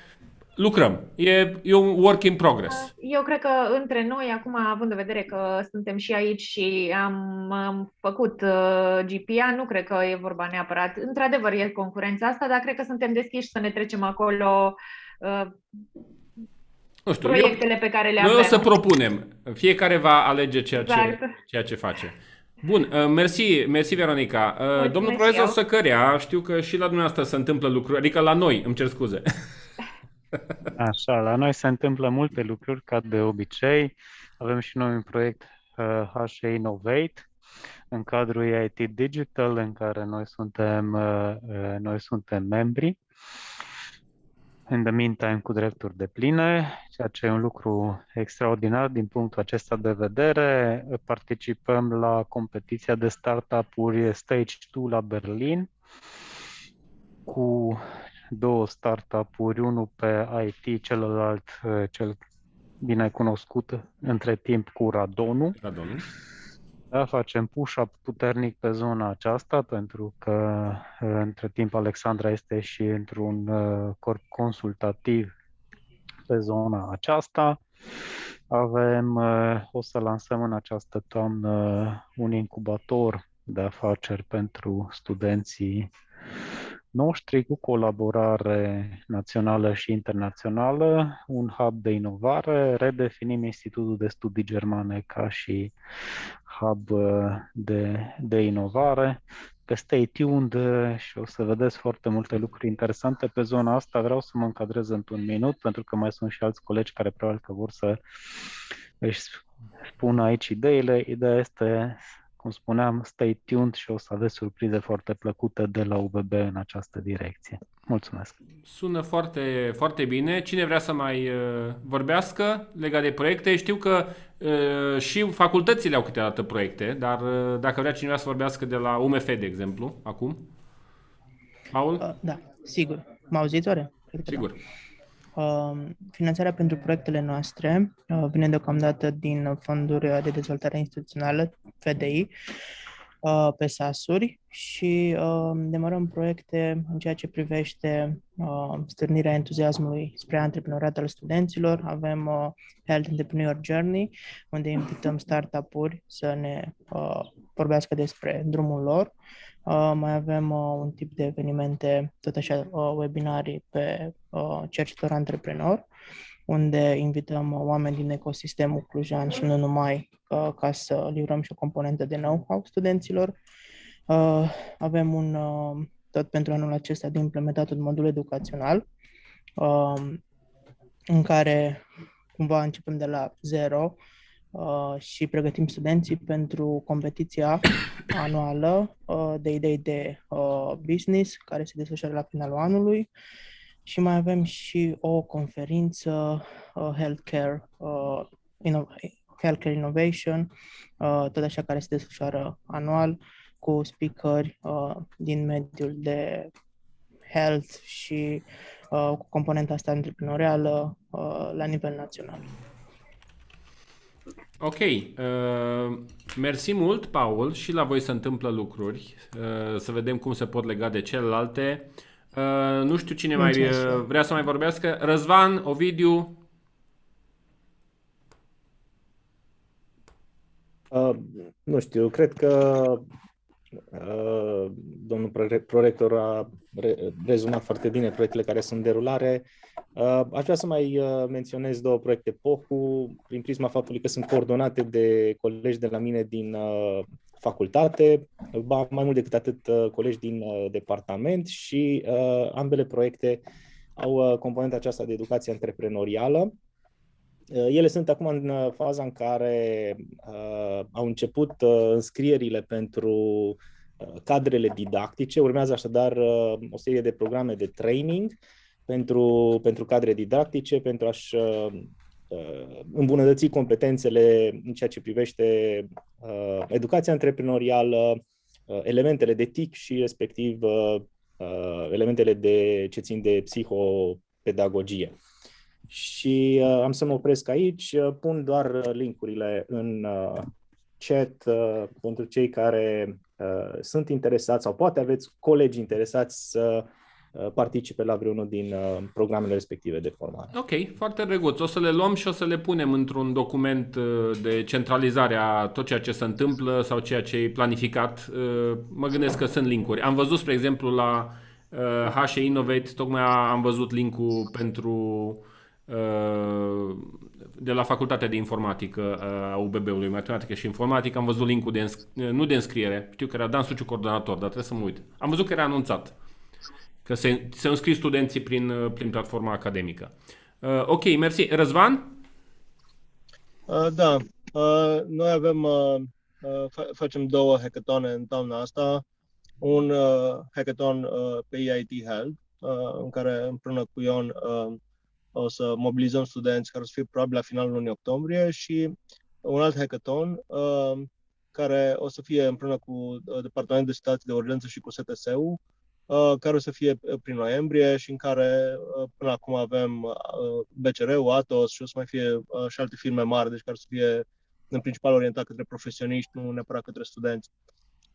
lucrăm. E un work in progress. Eu cred că între noi, acum, având în vedere că suntem și aici și am făcut GIPIA, nu cred că e vorba neapărat. Într-adevăr, e concurența asta, dar cred că suntem deschiși să ne trecem acolo Nu știu, proiectele pe care le noi avem. o să propunem. Fiecare va alege ceea ce face. Bun, mersi Veronica. Domnul profesor Săcărea, știu că și la dumneavoastră se întâmplă lucruri, adică la noi, îmi cer scuze. Așa, la noi se întâmplă multe lucruri, ca de obicei. Avem și noi un proiect GIPIA în cadrul EIT Digital, în care noi suntem membri. In the meantime, cu drepturi depline, ceea ce e un lucru extraordinar din punctul acesta de vedere. Participăm la competiția de startup-uri Stage 2 la Berlin, cu 2 startup-uri, unul pe IT, celălalt cel bine cunoscut între timp cu Radonu. Da, facem push-up puternic pe zona aceasta, pentru că între timp Alexandra este și într-un corp consultativ pe zona aceasta. O să lansăm în această toamnă un incubator de afaceri pentru studenții noștri, cu colaborare națională și internațională, un hub de inovare. Redefinim Institutul de Studii Germane ca și hub de inovare. Stay tuned și o să vedeți foarte multe lucruri interesante pe zona asta. Vreau să mă încadrez într-un minut, pentru că mai sunt și alți colegi care probabil că vor să își spună aici ideile. Ideea este, cum spuneam, stay tuned și o să aveți surprize foarte plăcute de la UBB în această direcție. Mulțumesc! Sună foarte, foarte bine. Cine vrea să mai vorbească legat de proiecte? Știu că și facultățile au câteodată proiecte, dar dacă vrea cineva să vorbească de la UMF, de exemplu, acum? Paul? Da, sigur. Mă auziți oare? Sigur. Da. Finanțarea pentru proiectele noastre vine deocamdată din fonduri de dezvoltare instituțională, FDI, pe SAS-uri și demarăm proiecte în ceea ce privește stârnirea entuziasmului spre antreprenoriat al studenților. Avem Health Entrepreneur Journey, unde invităm startup-uri să ne vorbească despre drumul lor. Mai avem un tip de evenimente, tot așa, webinarii pe cercetător antreprenor, unde invităm oameni din ecosistemul clujan și nu numai, ca să livrăm și o componentă de know-how studenților. Avem tot pentru anul acesta de implementat un modul educațional, în care cumva începem de la zero și pregătim studenții pentru competiția anuală de idei de business, care se desfășoară la finalul anului. Și mai avem și o conferință Healthcare Innovation, tot așa, care se desfășoară anual, cu speakeri din mediul de health și cu componenta asta antreprenorială la nivel național. Ok, mersi mult, Paul, și la voi se întâmplă lucruri, să vedem cum se pot lega de celelalte. Nu știu cine mai vrea să mai vorbească. Răzvan, Ovidiu? Nu știu, cred că domnul prorector a rezunat foarte bine proiectele care sunt în derulare. Aș vrea să mai menționez 2 proiecte POHU, prin prisma faptului că sunt coordonate de colegi de la mine din facultate, mai mult decât atât colegi din departament, și ambele proiecte au componenta aceasta de educație antreprenorială. Ele sunt acum în faza în care au început înscrierile pentru cadrele didactice. Urmează așadar o serie de programe de training pentru cadre didactice, pentru a-și îmbunătăți competențele în ceea ce privește educația antreprenorială, elementele de TIC și respectiv elementele ce țin de psihopedagogie. Și am să mă opresc aici, pun doar link-urile în chat pentru cei care sunt interesați sau poate aveți colegi interesați să participe la vreunul din programele respective de formare. Ok, foarte drăguț. O să le luăm și o să le punem într-un document de centralizare a tot ceea ce se întâmplă sau ceea ce e planificat. Mă gândesc că sunt linkuri. Am văzut, spre exemplu, la HE Innovate, tocmai am văzut linkul pentru de la Facultatea de Informatică a UBB-ului, Matematică și Informatică, am văzut linkul nu de înscriere, știu că era Dan Suciu coordonator, dar trebuie să mă uit. Am văzut că era anunțat că se înscriu studenții prin platforma academică. Ok, mersi. Răzvan? Da, noi facem 2 hackathone în toamna asta. Un hackathon pe EIT Health, în care împreună cu Ion o să mobilizăm studenți care o să fie probabil la finalul lunii octombrie, și un alt hackathon care o să fie împreună cu Departamentul de Situații de Urgență și cu STS-ul, care o să fie prin noiembrie și în care până acum avem BCR-ul, Atos și o să mai fie și alte firme mari, deci care o să fie în principal orientat către profesioniști, nu neapărat către studenți.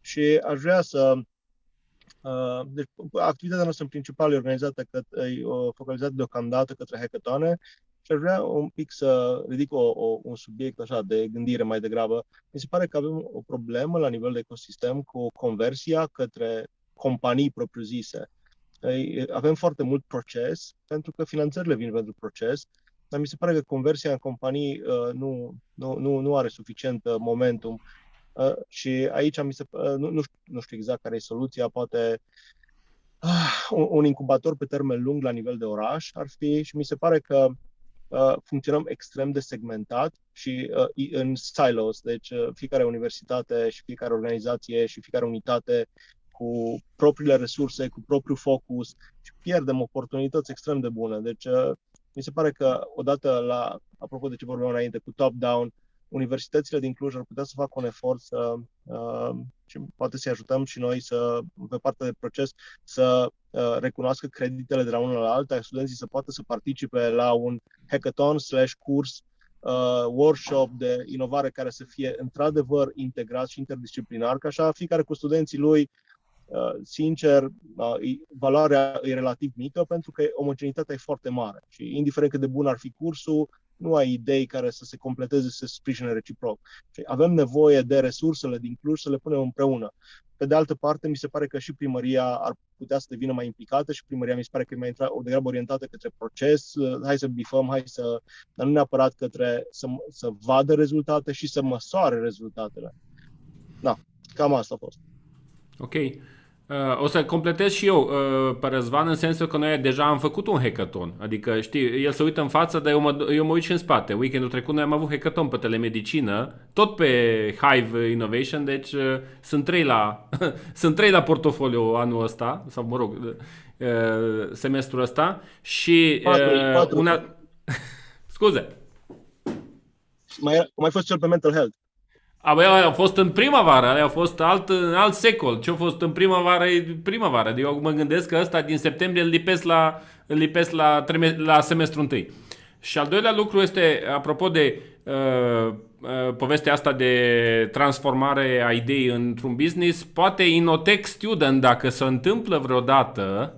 Și aș vrea să deci, activitatea noastră în principal e organizată, focalizată deocamdată către hackatoane, și aș vrea un pic să ridic un subiect așa de gândire mai degrabă. Mi se pare că avem o problemă la nivel de ecosistem cu conversia către companii propriu-zise. Avem foarte mult proces, pentru că finanțările vin pentru proces, dar mi se pare că conversia în companii nu are suficient momentum. Și aici nu știu exact care e soluția, poate un incubator pe termen lung la nivel de oraș ar fi, și mi se pare că funcționăm extrem de segmentat și în silos, deci fiecare universitate și fiecare organizație și fiecare unitate cu propriile resurse, cu propriul focus, și pierdem oportunități extrem de bune. Deci mi se pare că odată apropo de ce vorbeam înainte, cu top-down, universitățile din Cluj ar putea să facă un efort și poate să-i ajutăm și noi pe partea de proces, să recunoască creditele de la unul la alta, studenții să poată să participe la un hackathon/curs, workshop de inovare care să fie într-adevăr integrat și interdisciplinar, că așa fiecare cu studenții lui, sincer, valoarea e relativ mică, pentru că omogenitatea e foarte mare și indiferent cât de bun ar fi cursul, nu ai idei care să se completeze, să se sprijine reciproc. Și avem nevoie de resursele din Cluj să le punem împreună. Pe de altă parte, mi se pare că și primăria ar putea să devină mai implicată și primăria mi se pare că e mai degrabă orientată către proces. Hai să bifăm, dar nu neapărat către să vadă rezultate și să măsoare rezultatele. Da, cam asta a fost. Ok. O să completez și eu pe Răzvan, în sensul că noi deja am făcut un hackathon. Adică, știi, el se uită în față, dar eu mă uit și în spate. Weekendul trecut noi am avut hackathon pe telemedicină, tot pe Hive Innovation, deci sunt 3 la portofoliu anul ăsta, sau mă rog, semestrul ăsta. Și patru. Scuze. Mai fost cel pe mental health. A fost în primăvară, alea au fost alt secol. Ce a fost în primăvară e primăvară. Eu mă gândesc că ăsta din septembrie îl lipesc la semestrul întâi. Și al doilea lucru este, apropo de povestea asta de transformare a ideii într-un business, poate Innotech Student, dacă se întâmplă vreodată,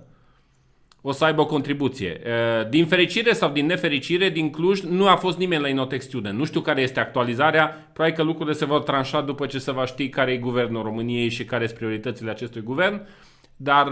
o să aibă o contribuție. Din fericire sau din nefericire, din Cluj nu a fost nimeni la Innotech Student. Nu știu care este actualizarea. Probabil că lucrurile se vor tranșa după ce se va ști care e guvernul României și care sunt prioritățile acestui guvern. Dar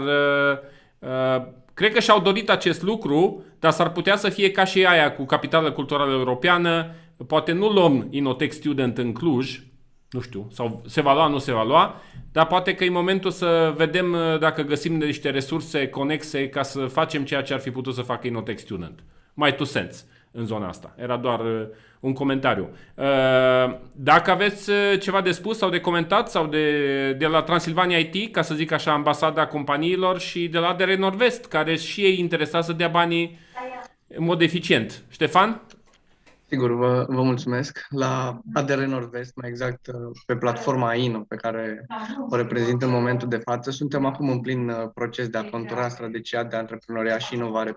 cred că și-au dorit acest lucru, dar s-ar putea să fie ca și aia cu Capitală Culturală Europeană. Poate nu luăm Innotech Student în Cluj, nu știu, sau se va lua, nu se va lua, dar poate că e momentul să vedem dacă găsim niște resurse conexe ca să facem ceea ce ar fi putut să facă Innotech Student. Mai tu sens în zona asta. Era doar un comentariu. Dacă aveți ceva de spus sau de comentat, sau de la Transilvania IT, ca să zic așa, ambasada companiilor, și de la ADR Nord-Vest, care și ei interesat să dea banii în mod eficient. Ștefan? Sigur, vă mulțumesc. La ADR Nord-Vest, mai exact pe platforma INO, pe care o reprezint în momentul de față, suntem acum în plin proces de a contura strategia de antreprenoriat și inovare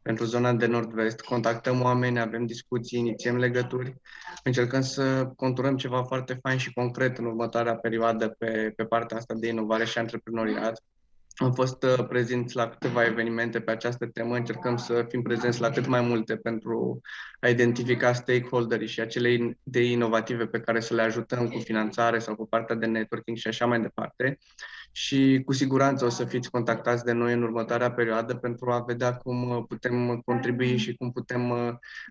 pentru zona de Nord-Vest. Contactăm oameni, avem discuții, inițiem legături, încercăm să conturăm ceva foarte fain și concret în următoarea perioadă pe partea asta de inovare și antreprenoriat. am fost prezenți la câteva evenimente pe această temă. Încercăm să fim prezenți la cât mai multe pentru a identifica stakeholderii și acele idei inovative pe care să le ajutăm cu finanțare sau cu partea de networking și așa mai departe. Și cu siguranță o să fiți contactați de noi în următoarea perioadă pentru a vedea cum putem contribui și cum putem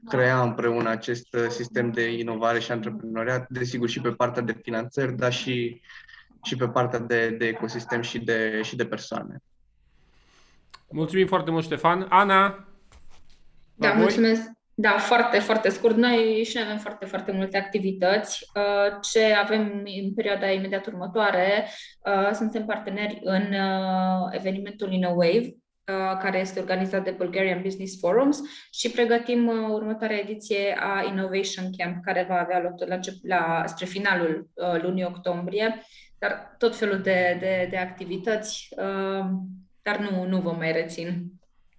crea împreună acest sistem de inovare și antreprenoriat, desigur și pe partea de finanțări, dar și pe partea de ecosistem și de persoane. Mulțumim foarte mult, Ștefan. Ana? Da, mulțumesc. Da, foarte, foarte scurt. Noi avem foarte, foarte multe activități. Ce avem în perioada imediat următoare, suntem parteneri în evenimentul InnoWave, care este organizat de Bulgarian Business Forums și pregătim următoarea ediție a Innovation Camp, care va avea loc spre finalul lunii octombrie, dar tot felul de activități, dar nu vă mai rețin.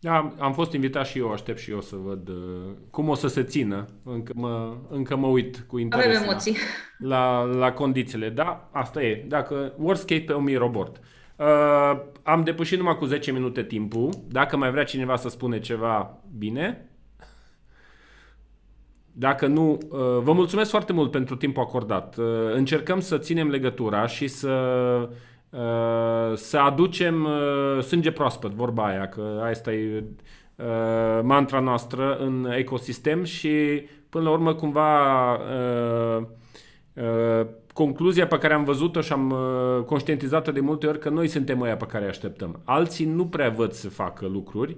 Da, am fost invitat și eu, aștept și eu să văd cum o să se țină. Încă mă uit cu interes. Avem emoții. La condițiile. Da, asta e. Dacă worst case pe 1000 robot. Am depășit numai cu 10 minute timpul. Dacă mai vrea cineva să spune ceva, bine. Dacă nu, vă mulțumesc foarte mult pentru timpul acordat. Încercăm să ținem legătura și să aducem sânge proaspăt, vorba aia, că asta e mantra noastră în ecosistem și până la urmă cumva concluzia pe care am văzut-o și am conștientizat-o de multe ori că noi suntem ăia pe care îi așteptăm. Alții nu prea văd să facă lucruri.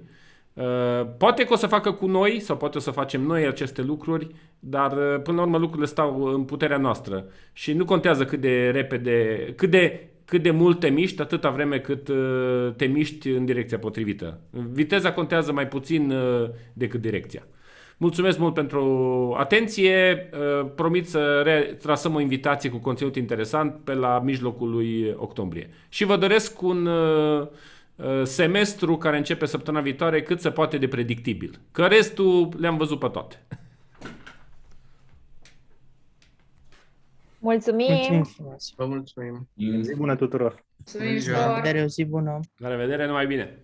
Poate că o să facă cu noi sau poate o să facem noi aceste lucruri, dar până la urmă lucrurile stau în puterea noastră și nu contează cât de repede, cât de mult te miști, atâta vreme cât te miști în direcția potrivită. Viteza contează mai puțin decât direcția. Mulțumesc mult pentru atenție. Promit să retrasăm o invitație cu conținut interesant pe la mijlocul lui octombrie. Și vă doresc un semestru care începe săptămâna viitoare cât se poate de predictibil. Că restul le-am văzut pe toate. Mulțumim! Mulțumim frumos! Vă mulțumim! Zi bună tuturor! Mulțumim, La revedere, o zi bună! La revedere, numai bine!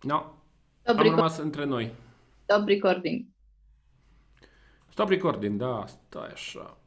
No, am rămas între noi. Stop recording. Stop recording, da, stai așa.